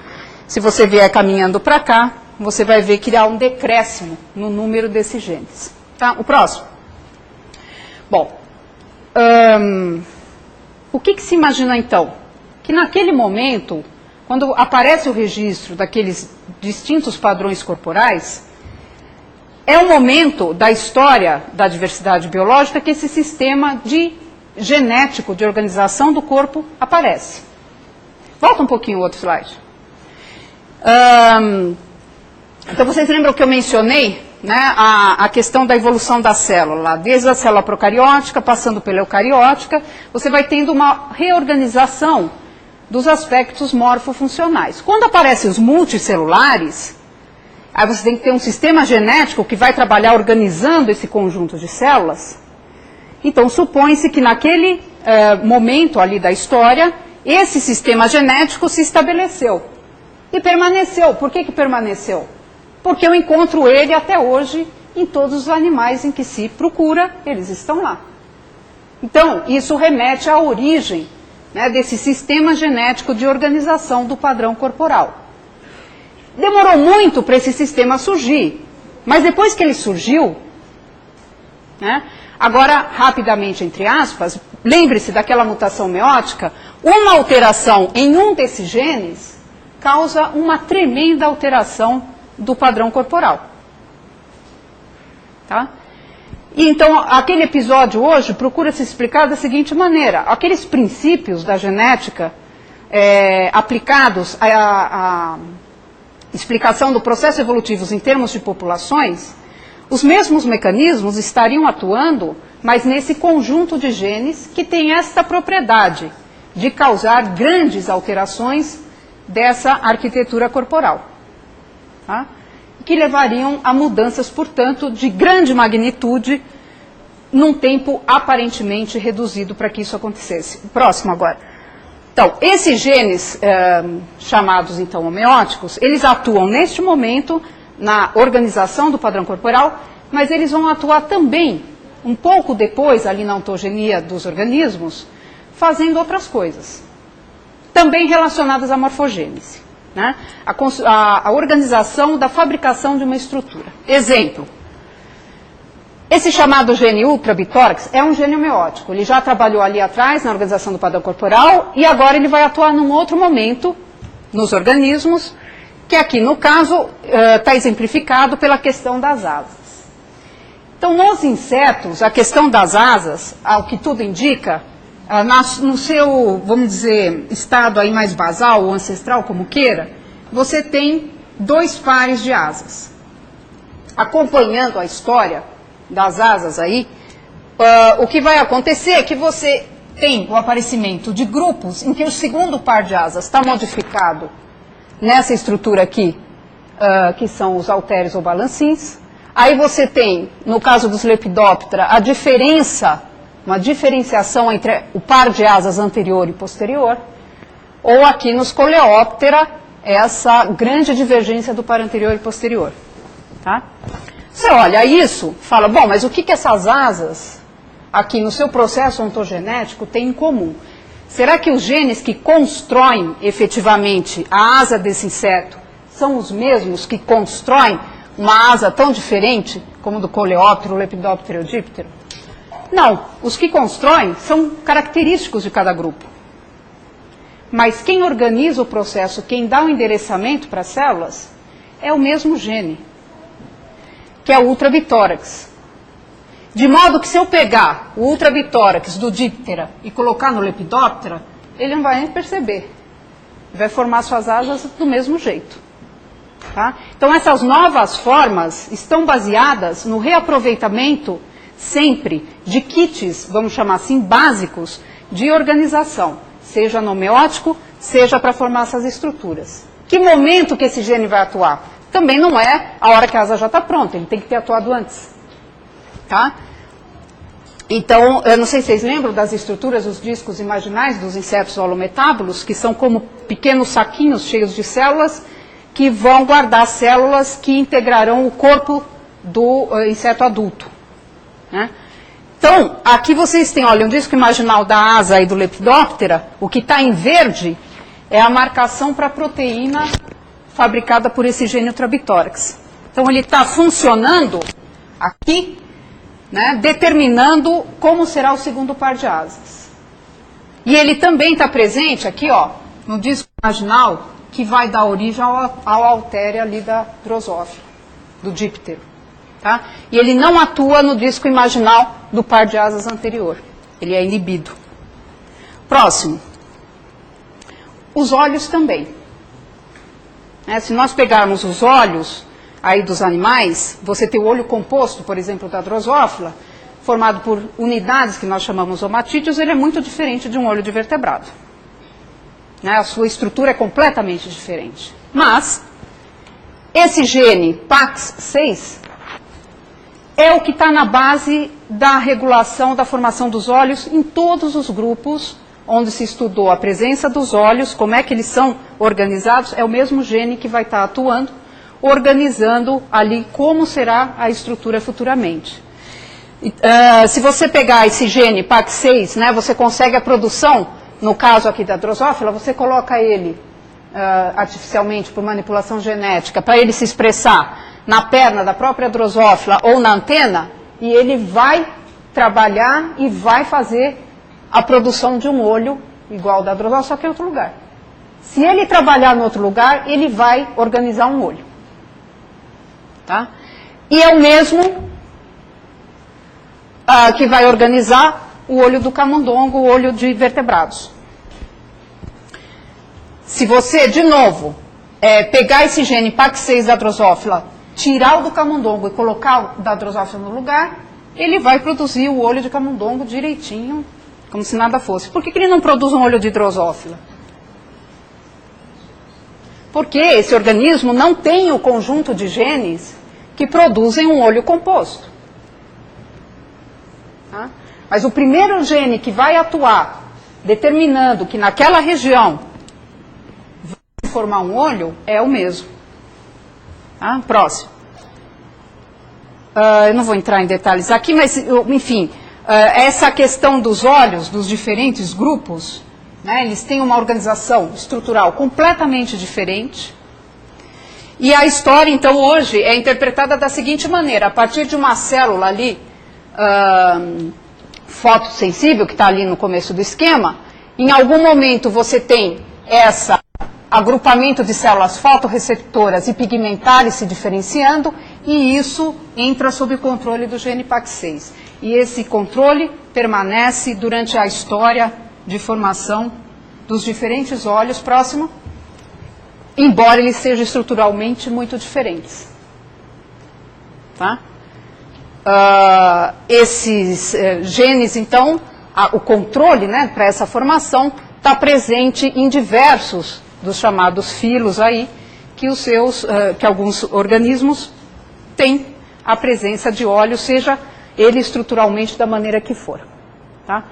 Se você vier caminhando para cá, você vai ver que há um decréscimo no número desses genes. Tá? O próximo. Bom, o que se imagina então? Que naquele momento, quando aparece o registro daqueles distintos padrões corporais, é um momento da história da diversidade biológica que esse sistema genético de organização do corpo aparece. Volta um pouquinho o outro slide. Então, vocês lembram que eu mencionei, né, a questão da evolução da célula, desde a célula procariótica, passando pela eucariótica, você vai tendo uma reorganização dos aspectos morfofuncionais. Quando aparecem os multicelulares, aí você tem que ter um sistema genético que vai trabalhar organizando esse conjunto de células. Então, supõe-se que naquele momento ali da história, esse sistema genético se estabeleceu e permaneceu. Por que permaneceu? porque eu encontro ele até hoje em todos os animais em que se procura, eles estão lá. Então, isso remete à origem, né, desse sistema genético de organização do padrão corporal. Demorou muito para esse sistema surgir, mas depois que ele surgiu, né, agora, rapidamente, entre aspas, lembre-se daquela mutação meótica, uma alteração em um desses genes causa uma tremenda alteração do padrão corporal. Tá? E então, aquele episódio hoje procura se explicar da seguinte maneira: aqueles princípios da genética aplicados à explicação do processo evolutivo em termos de populações, os mesmos mecanismos estariam atuando, mas nesse conjunto de genes que tem esta propriedade de causar grandes alterações dessa arquitetura corporal, tá? Que levariam a mudanças, portanto, de grande magnitude num tempo aparentemente reduzido para que isso acontecesse. Próximo agora. Então, esses genes chamados, então, homeóticos, eles atuam neste momento na organização do padrão corporal, mas eles vão atuar também, um pouco depois, ali na ontogenia dos organismos, fazendo outras coisas, também relacionadas à morfogênese, né? A organização da fabricação de uma estrutura. Exemplo, esse chamado gene ultrabitórax é um gene homeótico. Ele já trabalhou ali atrás na organização do padrão corporal e agora ele vai atuar num outro momento nos organismos, que aqui no caso está exemplificado pela questão das asas. Então, nos insetos, a questão das asas, ao que tudo indica, no seu, vamos dizer, estado aí mais basal ou ancestral, como queira, você tem 2 pares de asas. Acompanhando a história das asas aí, o que vai acontecer é que você tem o aparecimento de grupos em que o segundo par de asas está modificado nessa estrutura aqui, que são os halteres ou balancins. Aí você tem, no caso dos Lepidoptera, uma diferenciação entre o par de asas anterior e posterior, ou aqui nos Coleóptera, essa grande divergência do par anterior e posterior. Tá? Você olha isso, fala, bom, mas o que essas asas, aqui no seu processo ontogenético, têm em comum? Será que os genes que constroem efetivamente a asa desse inseto são os mesmos que constroem uma asa tão diferente como do Coleóptero, Lepidoptera e Díptero? Não, os que constroem são característicos de cada grupo. Mas quem organiza o processo, quem dá o endereçamento para as células, é o mesmo gene, que é o ultrabitórax. De modo que se eu pegar o ultrabitórax do Díptera e colocar no Lepidoptera, ele não vai nem perceber. Vai formar suas asas do mesmo jeito. Tá? Então essas novas formas estão baseadas no reaproveitamento sempre de kits, vamos chamar assim, básicos de organização, seja no homeótico, seja para formar essas estruturas. Que momento que esse gene vai atuar? Também não é a hora que a asa já está pronta, ele tem que ter atuado antes. Tá? Então, eu não sei se vocês lembram das estruturas dos discos imaginais dos insetos holometábulos, que são como pequenos saquinhos cheios de células, que vão guardar células que integrarão o corpo do inseto adulto. Né? Então, aqui vocês têm, olha, um disco imaginal da asa e do Lepidoptera, o que está em verde é a marcação para a proteína fabricada por esse gene ultrabitórax. Então, ele está funcionando aqui, né, determinando como será o segundo par de asas. E ele também está presente aqui, ó, no disco imaginal, que vai dar origem ao haltere ali da drosófila, do díptero. Tá? E ele não atua no disco imaginal do par de asas anterior. Ele é inibido. Próximo. Os olhos também. Se nós pegarmos os olhos aí dos animais, você tem o olho composto, por exemplo, da drosófila, formado por unidades que nós chamamos omatídeos, ele é muito diferente de um olho de vertebrado. A sua estrutura é completamente diferente. Mas, esse gene PAX6 é o que está na base da regulação da formação dos olhos em todos os grupos onde se estudou a presença dos olhos, como é que eles são organizados, é o mesmo gene que vai estar atuando. organizando ali como será a estrutura futuramente. Se você pegar esse gene PAC6, né, você consegue a produção, no caso aqui da drosófila, você coloca ele artificialmente por manipulação genética, para ele se expressar na perna da própria drosófila ou na antena, e ele vai trabalhar e vai fazer a produção de um olho igual ao da drosófila, só que em outro lugar. Se ele trabalhar em outro lugar, ele vai organizar um olho. Tá? E é o mesmo que vai organizar o olho do camundongo, o olho de vertebrados. Se você, de novo, pegar esse gene PAC6 da drosófila, tirar o do camundongo e colocar o da drosófila no lugar, ele vai produzir o olho de camundongo direitinho, como se nada fosse. Por que ele não produz um olho de drosófila? Porque esse organismo não tem o conjunto de genes que produzem um olho composto. Tá? Mas o primeiro gene que vai atuar, determinando que naquela região vai formar um olho, é o mesmo. Tá? Próximo. Eu não vou entrar em detalhes aqui, mas, enfim, essa questão dos olhos, dos diferentes grupos, né, eles têm uma organização estrutural completamente diferente. E a história, então, hoje é interpretada da seguinte maneira: a partir de uma célula ali, fotossensível, que está ali no começo do esquema, em algum momento você tem esse agrupamento de células fotorreceptoras e pigmentares se diferenciando, e isso entra sob o controle do gene PAC6. E esse controle permanece durante a história de formação dos diferentes olhos, próximo, embora eles sejam estruturalmente muito diferentes. Tá? Esses genes, então, o controle, né, para essa formação está presente em diversos dos chamados filos aí, que alguns organismos têm a presença de óleo, seja ele estruturalmente da maneira que for. Tá?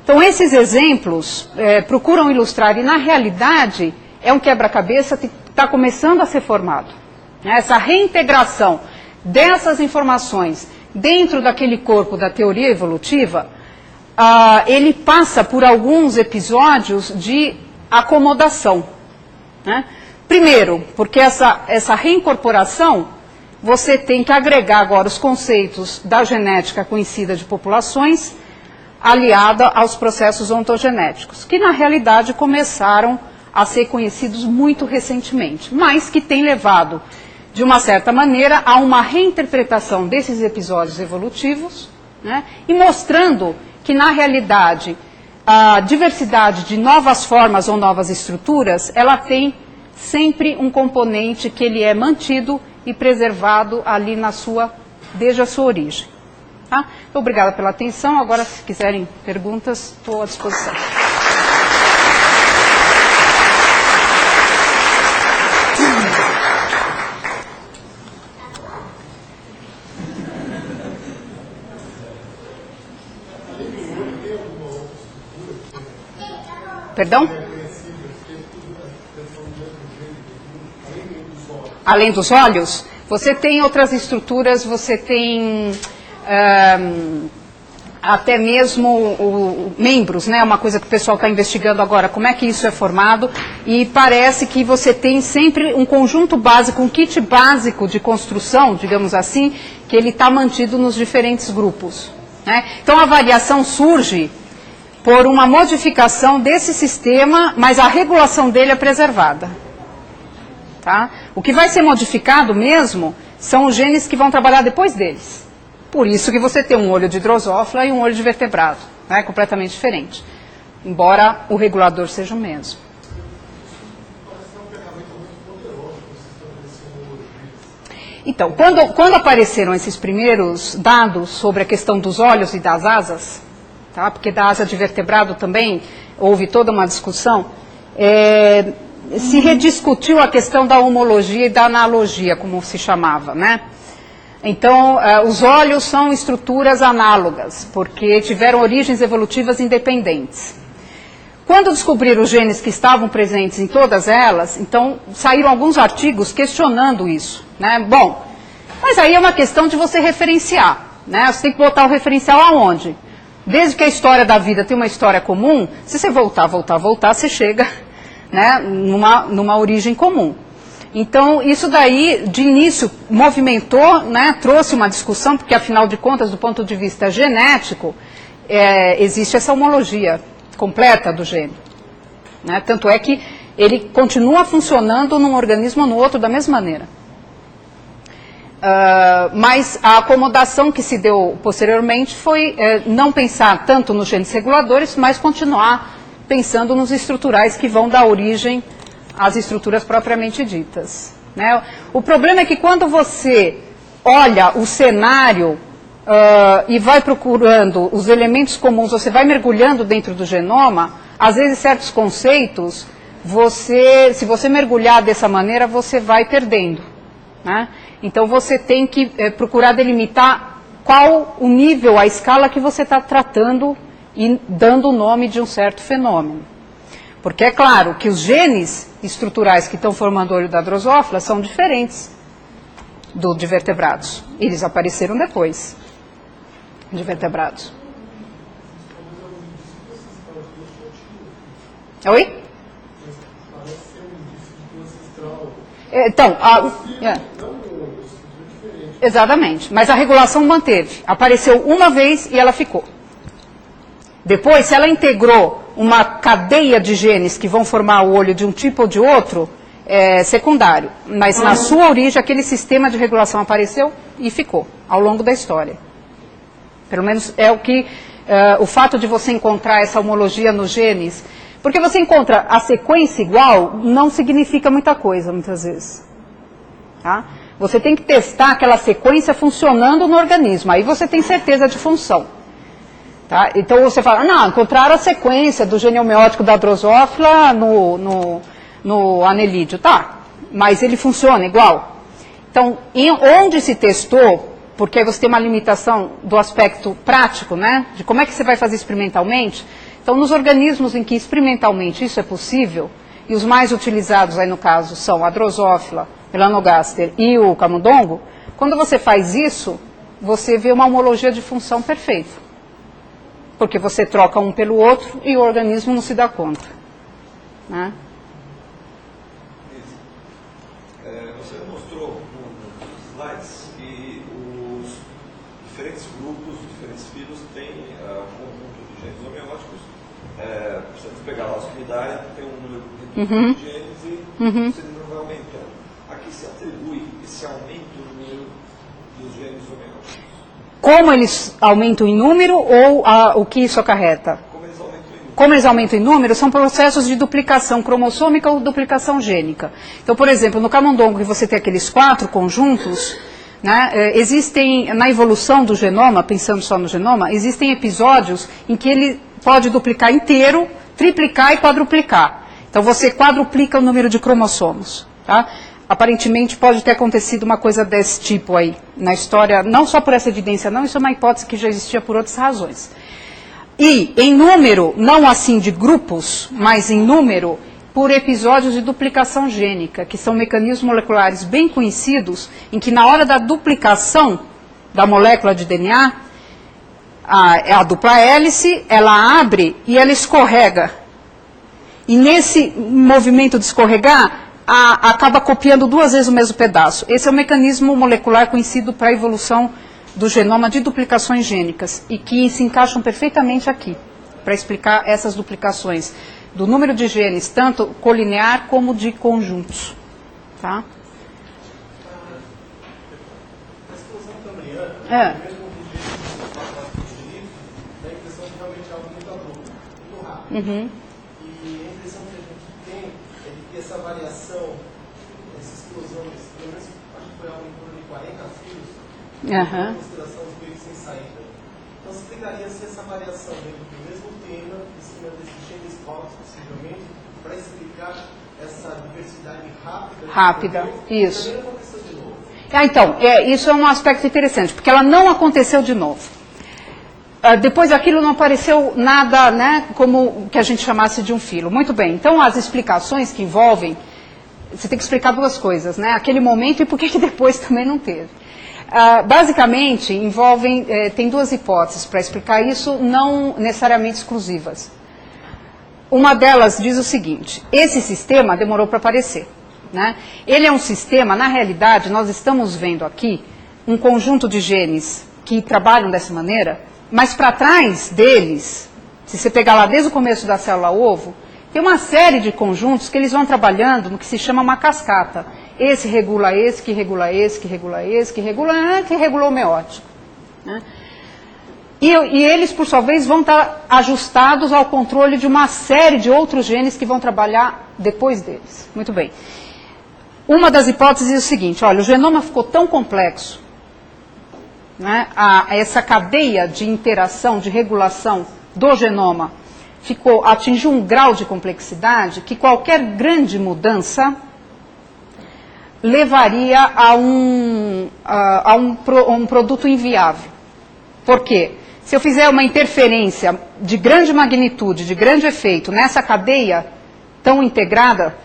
Então, esses exemplos procuram ilustrar, e na realidade é um quebra-cabeça que está começando a ser formado. Essa reintegração dessas informações dentro daquele corpo da teoria evolutiva, ele passa por alguns episódios de acomodação. Né? Primeiro, porque essa reincorporação, você tem que agregar agora os conceitos da genética conhecida de populações, aliada aos processos ontogenéticos, que na realidade começaram a ser conhecidos muito recentemente, mas que têm levado, de uma certa maneira, a uma reinterpretação desses episódios evolutivos, né, e mostrando que, na realidade, a diversidade de novas formas ou novas estruturas, ela tem sempre um componente que ele é mantido e preservado ali desde a sua origem. Tá? Então, obrigada pela atenção. Agora, se quiserem perguntas, estou à disposição. Perdão? Além dos olhos, você tem outras estruturas, você tem até mesmo membros, né? Uma coisa que o pessoal está investigando agora, como é que isso é formado, e parece que você tem sempre um conjunto básico, um kit básico de construção, digamos assim, que ele está mantido nos diferentes grupos. Né? Então a variação surge por uma modificação desse sistema, mas a regulação dele é preservada. Tá? O que vai ser modificado mesmo são os genes que vão trabalhar depois deles. Por isso que você tem um olho de drosófila e um olho de vertebrado, né? Completamente diferente, embora o regulador seja o mesmo. Então, quando apareceram esses primeiros dados sobre a questão dos olhos e das asas, tá? Porque da asa de vertebrado também houve toda uma discussão, se rediscutiu a questão da homologia e da analogia, como se chamava, né? Então, os olhos são estruturas análogas, porque tiveram origens evolutivas independentes. Quando descobriram os genes que estavam presentes em todas elas, então saíram alguns artigos questionando isso, né? Bom, mas aí é uma questão de você referenciar, né? Você tem que botar o referencial aonde? Desde que a história da vida tem uma história comum, se você voltar, você chega, né, numa origem comum. Então, isso daí, de início, movimentou, né, trouxe uma discussão, porque, afinal de contas, do ponto de vista genético, existe essa homologia completa do gene. Né? Tanto é que ele continua funcionando num organismo ou no outro da mesma maneira. Mas a acomodação que se deu posteriormente foi não pensar tanto nos genes reguladores, mas continuar pensando nos estruturais que vão dar origem às estruturas propriamente ditas. Né? O problema é que quando você olha o cenário e vai procurando os elementos comuns, você vai mergulhando dentro do genoma, às vezes certos conceitos, se você mergulhar dessa maneira, você vai perdendo. Né? Então você tem que procurar delimitar qual o nível, a escala que você está tratando e dando o nome de um certo fenômeno. Porque é claro que os genes estruturais que estão formando o olho da drosófila são diferentes de vertebrados. Eles apareceram depois de vertebrados. Oi? Então, exatamente, mas a regulação manteve. Apareceu uma vez e ela ficou. Depois, se ela integrou uma cadeia de genes que vão formar o olho de um tipo ou de outro, é secundário. Mas na sua origem, aquele sistema de regulação apareceu e ficou ao longo da história. Pelo menos é o fato de você encontrar essa homologia nos genes. Porque você encontra a sequência igual, não significa muita coisa, muitas vezes. Tá? Você tem que testar aquela sequência funcionando no organismo, aí você tem certeza de função. Tá? Então você fala, não, encontraram a sequência do gene homeótico da drosófila no anelídeo. Tá, mas ele funciona igual. Então, onde se testou, porque aí você tem uma limitação do aspecto prático, né, de como é que você vai fazer experimentalmente. Então, nos organismos em que experimentalmente isso é possível, e os mais utilizados aí no caso são a drosófila, melanogaster e o camundongo, quando você faz isso, você vê uma homologia de função perfeita. Porque você troca um pelo outro e o organismo não se dá conta. Né? Você mostrou nos slides que os diferentes grupos, os diferentes filhos têm um conjunto de genes homeóticos. Se você pegar lá a sumidade, tem um número de genes e esse número vai aumentando. A que se atribui esse aumento no número dos genes homeóticos? Como eles aumentam em número ou o que isso acarreta? Como eles aumentam em número, são processos de duplicação cromossômica ou duplicação gênica. Então, por exemplo, no camundongo, que você tem aqueles 4 conjuntos, né, existem, na evolução do genoma, pensando só no genoma, existem episódios em que ele pode duplicar inteiro, triplicar e quadruplicar. Então, você quadruplica o número de cromossomos. Tá? Aparentemente pode ter acontecido uma coisa desse tipo aí na história, não só por essa evidência não, isso é uma hipótese que já existia por outras razões. E em número, não assim de grupos, mas em número, por episódios de duplicação gênica, que são mecanismos moleculares bem conhecidos, em que na hora da duplicação da molécula de DNA, a dupla hélice, ela abre e ela escorrega. E nesse movimento de escorregar, acaba copiando 2 vezes o mesmo pedaço. Esse é o mecanismo molecular conhecido para a evolução do genoma de duplicações gênicas e que se encaixam perfeitamente aqui, para explicar essas duplicações do número de genes, tanto colinear como de conjuntos. Tá? A explosão cambriana, mesmo dá a impressão que realmente é algo muito abrupto, muito rápido. E a impressão que a gente tem é de que essa variação, essa explosão, pelo menos acho que foi algo em torno de 40 fios, uma consideração de período sem saída. Então, se explicaria se essa variação dentro do mesmo tema, em cima desses genes próprios, possivelmente, para explicar essa diversidade rápida. Isso. Também aconteceu de novo. Então, isso é um aspecto interessante, porque ela não aconteceu de novo. depois daquilo não apareceu nada, né, como que a gente chamasse de um filo. Muito bem, então as explicações que envolvem, você tem que explicar duas coisas, né, aquele momento e por que depois também não teve. Basicamente, envolvem, tem duas hipóteses para explicar isso, não necessariamente exclusivas. Uma delas diz o seguinte: esse sistema demorou para aparecer, né? Ele é um sistema, na realidade, nós estamos vendo aqui um conjunto de genes que trabalham dessa maneira, mas para trás deles, se você pegar lá desde o começo da célula-ovo, tem uma série de conjuntos que eles vão trabalhando no que se chama uma cascata. Esse regula esse, que regula esse, que regula esse, que regula o meótico, né? E eles, por sua vez, vão estar ajustados ao controle de uma série de outros genes que vão trabalhar depois deles. Muito bem. Uma das hipóteses é o seguinte: olha, o genoma ficou tão complexo, né, essa cadeia de interação, de regulação do genoma atingiu um grau de complexidade que qualquer grande mudança levaria a um produto inviável. Por quê? Se eu fizer uma interferência de grande magnitude, de grande efeito nessa cadeia tão integrada,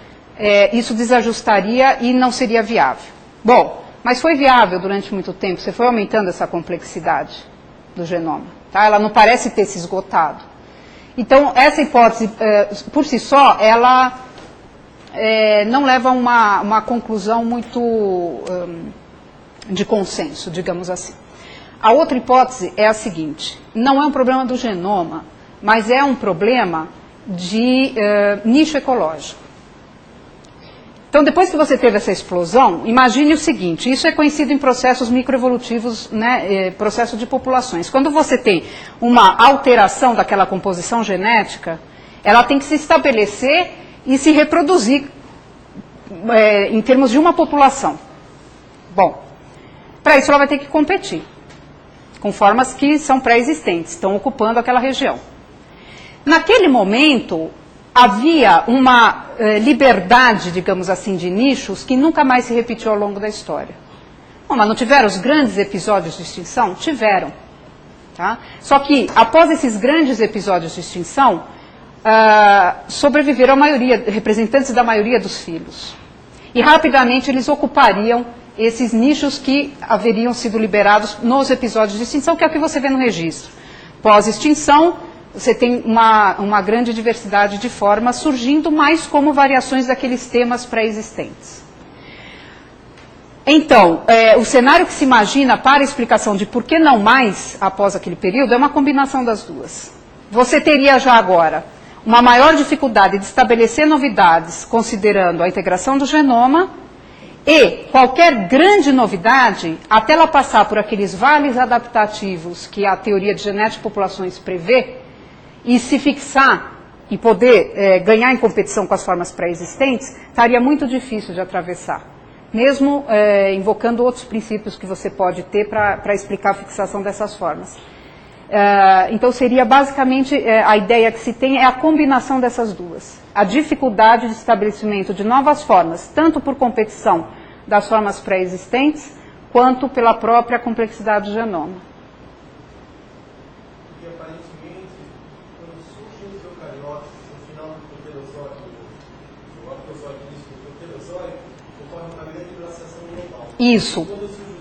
isso desajustaria e não seria viável. Bom, mas foi viável durante muito tempo, você foi aumentando essa complexidade do genoma, tá? Ela não parece ter se esgotado. Então, essa hipótese, por si só, ela não leva a uma conclusão muito de consenso, digamos assim. A outra hipótese é a seguinte: não é um problema do genoma, mas é um problema de nicho ecológico. Então, depois que você teve essa explosão, imagine o seguinte: isso é conhecido em processos microevolutivos, né, processo de populações. Quando você tem uma alteração daquela composição genética, ela tem que se estabelecer e se reproduzir em termos de uma população. Bom, para isso ela vai ter que competir com formas que são pré-existentes, estão ocupando aquela região. Naquele momento, havia uma liberdade, digamos assim, de nichos que nunca mais se repetiu ao longo da história. Bom, mas não tiveram os grandes episódios de extinção? Tiveram. Tá? Só que, após esses grandes episódios de extinção, sobreviveram a maioria, representantes da maioria dos filos. E rapidamente eles ocupariam esses nichos que haveriam sido liberados nos episódios de extinção, que é o que você vê no registro. Pós-extinção, você tem uma grande diversidade de formas surgindo, mais como variações daqueles temas pré-existentes. Então, o cenário que se imagina para a explicação de por que não mais após aquele período é uma combinação das duas. Você teria já agora uma maior dificuldade de estabelecer novidades, considerando a integração do genoma, e qualquer grande novidade, até ela passar por aqueles vales adaptativos que a teoria de genética de populações prevê, e se fixar e poder ganhar em competição com as formas pré-existentes, estaria muito difícil de atravessar, mesmo invocando outros princípios que você pode ter para explicar a fixação dessas formas. Então seria basicamente, a ideia que se tem é a combinação dessas duas. A dificuldade de estabelecimento de novas formas, tanto por competição das formas pré-existentes, quanto pela própria complexidade do genoma. E aparentemente, quando surgem os eucariotas no final do Proterozoico, do Arqueozoico, início do Proterozoico, ocorre uma grande glaciação global. Isso. E quando surgem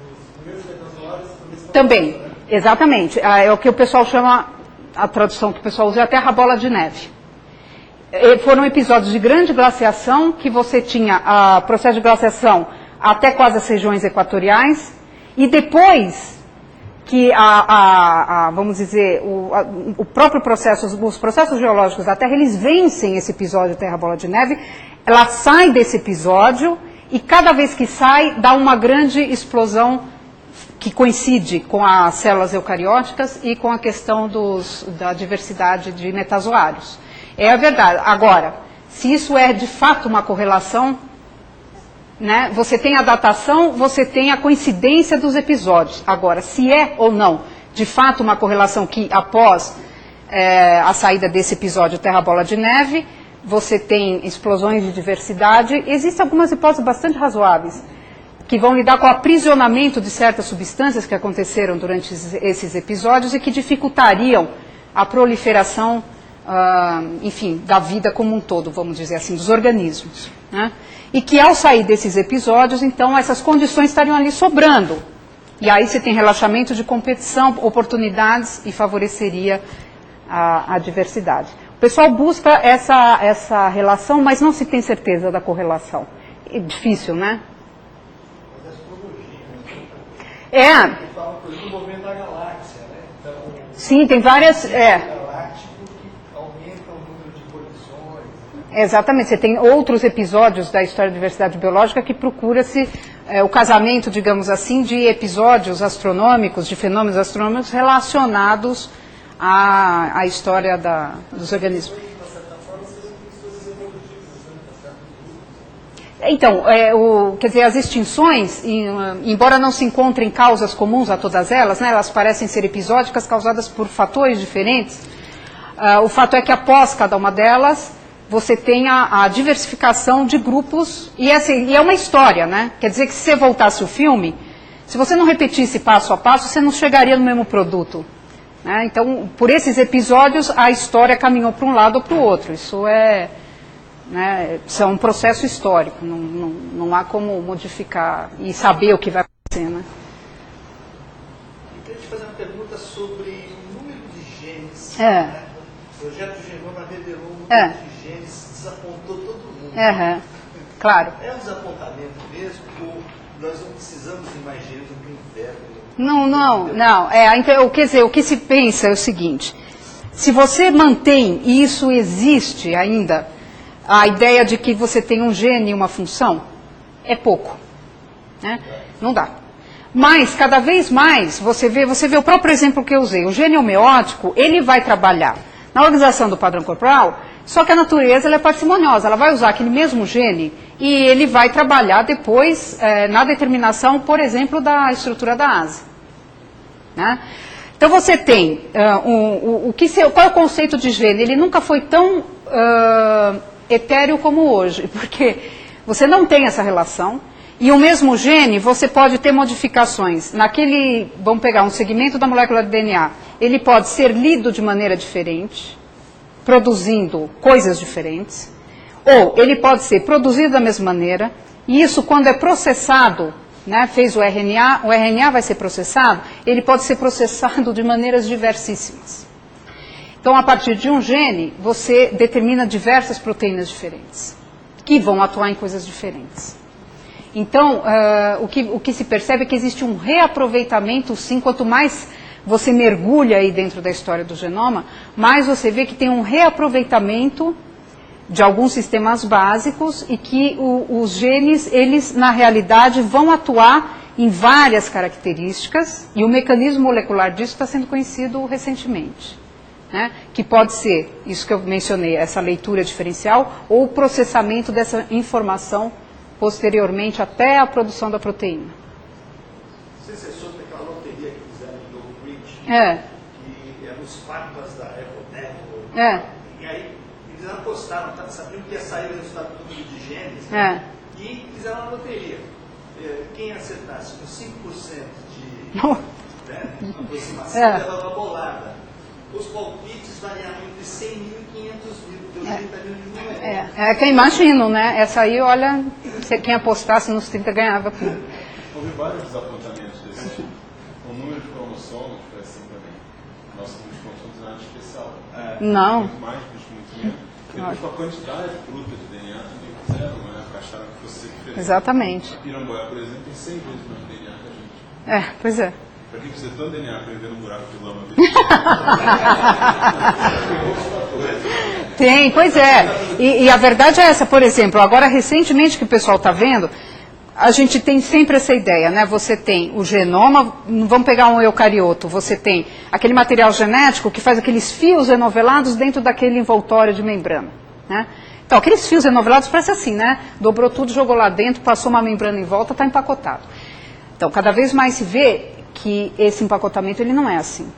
os primeiros metazoários, também, exatamente. É o que o pessoal chama, a tradução que o pessoal usa é a terra-bola de neve. Foram episódios de grande glaciação, que você tinha processo de glaciação até quase as regiões equatoriais, e depois que vamos dizer, o próprio processo, os processos geológicos da Terra, eles vencem esse episódio terra-bola de neve, ela sai desse episódio, e cada vez que sai, dá uma grande explosão que coincide com as células eucarióticas e com a questão da diversidade de metazoários. É a verdade. Agora, se isso é de fato uma correlação, né, você tem a datação, você tem a coincidência dos episódios. Agora, se é ou não de fato uma correlação que após a saída desse episódio terra-bola de neve, você tem explosões de diversidade, existem algumas hipóteses bastante razoáveis. que vão lidar com o aprisionamento de certas substâncias que aconteceram durante esses episódios e que dificultariam a proliferação, enfim, da vida como um todo, vamos dizer assim, dos organismos, né? E que ao sair desses episódios, então, essas condições estariam ali sobrando. E aí você tem relaxamento de competição, oportunidades e favoreceria a diversidade. O pessoal busca essa relação, mas não se tem certeza da correlação. É difícil, né? Mas a astrologia, É. que fala, por exemplo, do movimento da galáxia, né? Então, Sim, tem várias... galáctico que aumenta o número de colisões. Exatamente, você tem outros episódios da história da diversidade biológica que procura-se o casamento, digamos assim, de episódios astronômicos, de fenômenos astronômicos relacionados à história dos organismos. De certa forma, seriam coisas evolutivas, né? Então, quer dizer, as extinções, embora não se encontrem causas comuns a todas elas, né, elas parecem ser episódicas, causadas por fatores diferentes. O fato é que após cada uma delas, você tem a diversificação de grupos, e é uma história, né? Quer dizer que se você voltasse o filme, se você não repetisse passo a passo, você não chegaria no mesmo produto, né? Então, por esses episódios, a história caminhou para um lado ou para o outro. Isso é um processo histórico, não há como modificar e saber o que vai acontecer, né? Eu queria te fazer uma pergunta sobre o número de genes. O projeto Genoma revelou um número de genes, desapontou todo mundo. Claro. É um desapontamento mesmo, ou nós não precisamos de mais genes do que o inverno? Não. Quer dizer, o que se pensa é o seguinte: se você mantém, e isso existe ainda, a ideia de que você tem um gene e uma função, é pouco, né? Não dá. Mas, cada vez mais, você vê o próprio exemplo que eu usei. O gene homeótico, ele vai trabalhar na organização do padrão corporal, só que a natureza ela é parcimoniosa. Ela vai usar aquele mesmo gene e ele vai trabalhar depois na determinação, por exemplo, da estrutura da asa, né? Então, você tem, qual é o conceito de gene? Ele nunca foi tão etéreo como hoje, porque você não tem essa relação, e o mesmo gene, você pode ter modificações naquele, vamos pegar um segmento da molécula de DNA, ele pode ser lido de maneira diferente, produzindo coisas diferentes, ou ele pode ser produzido da mesma maneira, e isso quando é processado, né, fez o RNA vai ser processado, ele pode ser processado de maneiras diversíssimas. Então, a partir de um gene, você determina diversas proteínas diferentes, que vão atuar em coisas diferentes. Então, o que se percebe é que existe um reaproveitamento, sim, quanto mais você mergulha aí dentro da história do genoma, mais você vê que tem um reaproveitamento de alguns sistemas básicos e que os genes, eles, na realidade, vão atuar em várias características, e o mecanismo molecular disso está sendo conhecido recentemente, né? Que pode ser, isso que eu mencionei, essa leitura diferencial, ou o processamento dessa informação posteriormente até a produção da proteína. Não sei se é sobre aquela loteria que fizeram de Oak Ridge, que eram os farpas da Apple. E aí eles apostaram, sabiam que ia sair o resultado do número de genes, né? E fizeram uma loteria. Quem acertasse com 5% de aproximação levava a bolada. Os palpites variavam entre 100 mil e 500 mil, deu 30 mil de número. É que eu imagino, né? Essa aí, olha, quem apostasse nos 30 ganhava. Houve vários desapontamentos desse tipo. O número de cromossomos foi assim também. Nosso número de cromossomos não é nada especial. Não. Muito mais, muito menos. Depois, com a quantidade bruta de DNA, também fizeram, né? Porque acharam que fosse ser diferente. Exatamente. A piramboia, por exemplo, tem 100 vezes mais DNA que a gente. Pois é. Para que precisa tanto DNA para viver num buraco de lama? Tem, pois é. E a verdade é essa, por exemplo, agora recentemente que o pessoal está vendo, a gente tem sempre essa ideia, né? Você tem o genoma, vamos pegar um eucarioto, você tem aquele material genético que faz aqueles fios enovelados dentro daquele envoltório de membrana, né? Então, aqueles fios enovelados parecem assim, né? Dobrou tudo, jogou lá dentro, passou uma membrana em volta, está empacotado. Então, cada vez mais se vê que esse empacotamento ele não é assim.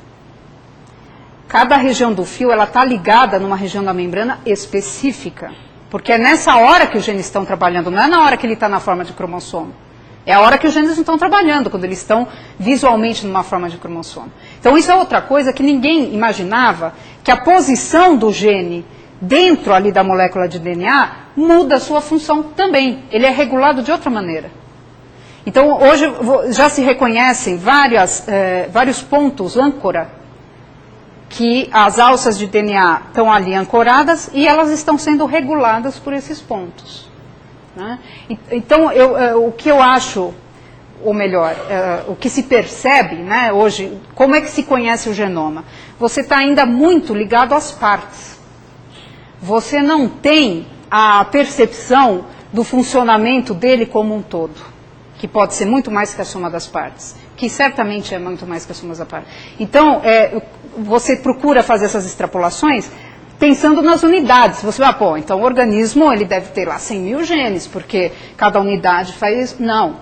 Cada região do fio ela está ligada numa região da membrana específica, porque é nessa hora que os genes estão trabalhando, não é na hora que ele está na forma de cromossomo. É a hora que os genes não estão trabalhando, quando eles estão visualmente numa forma de cromossomo. Então isso é outra coisa que ninguém imaginava, que a posição do gene dentro ali da molécula de DNA muda a sua função também. Ele é regulado de outra maneira. Então hoje já se reconhecem vários pontos âncora que as alças de DNA estão ali ancoradas e elas estão sendo reguladas por esses pontos. Né? Então, o que eu acho, ou melhor, o que se percebe, né, hoje, como é que se conhece o genoma? Você está ainda muito ligado às partes. Você não tem a percepção do funcionamento dele como um todo, que pode ser muito mais que a soma das partes, que certamente é muito mais que a soma das partes. Então, você procura fazer essas extrapolações pensando nas unidades. Você vai, pô, então o organismo ele deve ter lá 100 mil genes, porque cada unidade faz isso. Não.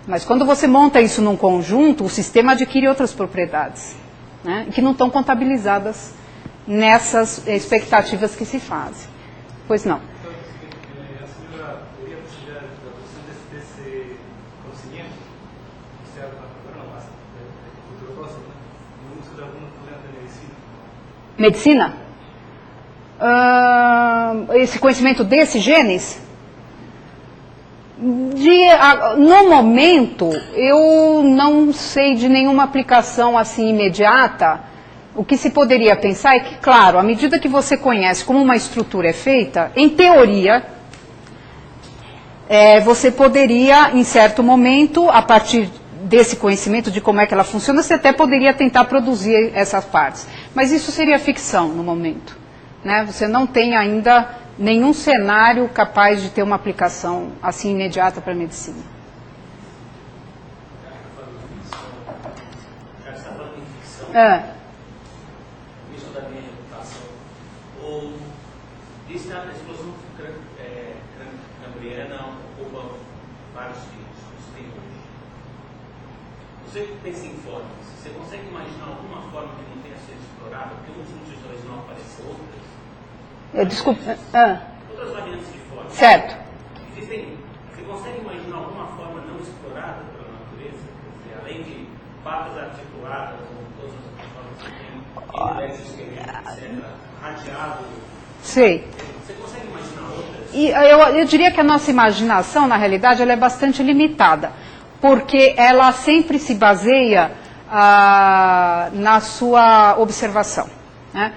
Mas quando você monta isso num conjunto, o sistema adquire outras propriedades, né, que não estão contabilizadas nessas expectativas que se fazem. Pois não. A senhora teria a possibilidade da produção desse conhecimento, que serve agora não, mas no futuro próximo, né, no uso de alguma ferramenta de medicina? Medicina? Esse conhecimento desses genes? No momento, eu não sei de nenhuma aplicação assim imediata. O que se poderia pensar é que, claro, à medida que você conhece como uma estrutura é feita, em teoria, você poderia, em certo momento, a partir desse conhecimento de como é que ela funciona, você até poderia tentar produzir essas partes. Mas isso seria ficção no momento. Né? Você não tem ainda nenhum cenário capaz de ter uma aplicação assim imediata para a medicina. Já que você está falando em ficção, isso da minha reputação, diz que a explosão cambriana ocupa vários filhos, como tem hoje. Você pensa em formas, você consegue imaginar alguma forma que não tenha sido explorada? Porque muitos nutricionistas não aparecem outras. Desculpa. Outras variantes de forma. Certo. Você consegue imaginar alguma forma não explorada pela natureza? Quer dizer, além de patas articuladas, como todas as formas que tem, exoesqueleto, etc., radiado. Sei. Você consegue imaginar outras? E eu diria que a nossa imaginação, na realidade, ela é bastante limitada, porque ela sempre se baseia na sua observação. Né?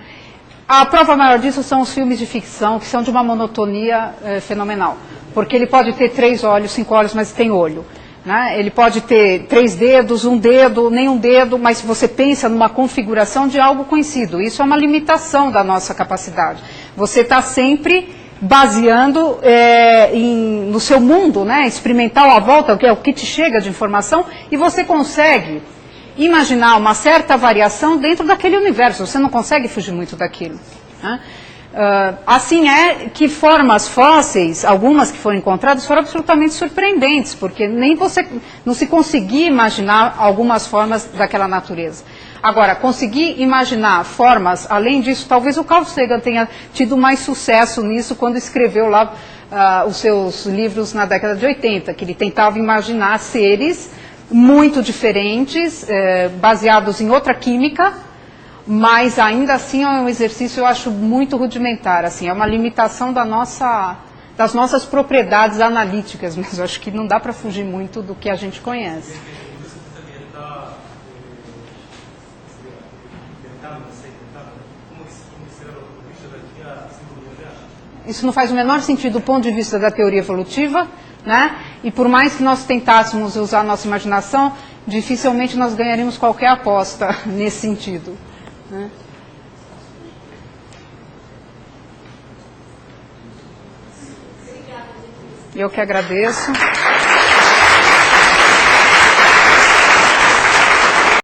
A prova maior disso são os filmes de ficção, que são de uma monotonia fenomenal. Porque ele pode ter 3 olhos, 5 olhos, mas tem olho. Né? Ele pode ter 3 dedos, 1 dedo, nenhum dedo, mas você pensa numa configuração de algo conhecido. Isso é uma limitação da nossa capacidade. Você está sempre baseando no seu mundo, né? Experimental à volta, que é o que te chega de informação, e você consegue imaginar uma certa variação dentro daquele universo. Você não consegue fugir muito daquilo. Né? Assim é que formas fósseis, algumas que foram encontradas, foram absolutamente surpreendentes, porque nem você não se conseguia imaginar algumas formas daquela natureza. Agora, conseguir imaginar formas, além disso, talvez o Carl Sagan tenha tido mais sucesso nisso quando escreveu lá os seus livros na década de 80, que ele tentava imaginar seres muito diferentes, baseados em outra química, mas ainda assim é um exercício, eu acho, muito rudimentar, assim, é uma limitação das nossas propriedades analíticas, mas eu acho que não dá para fugir muito do que a gente conhece. Isso não faz o menor sentido do ponto de vista da teoria evolutiva, né? E por mais que nós tentássemos usar a nossa imaginação, dificilmente nós ganharíamos qualquer aposta nesse sentido. Né? Eu que agradeço.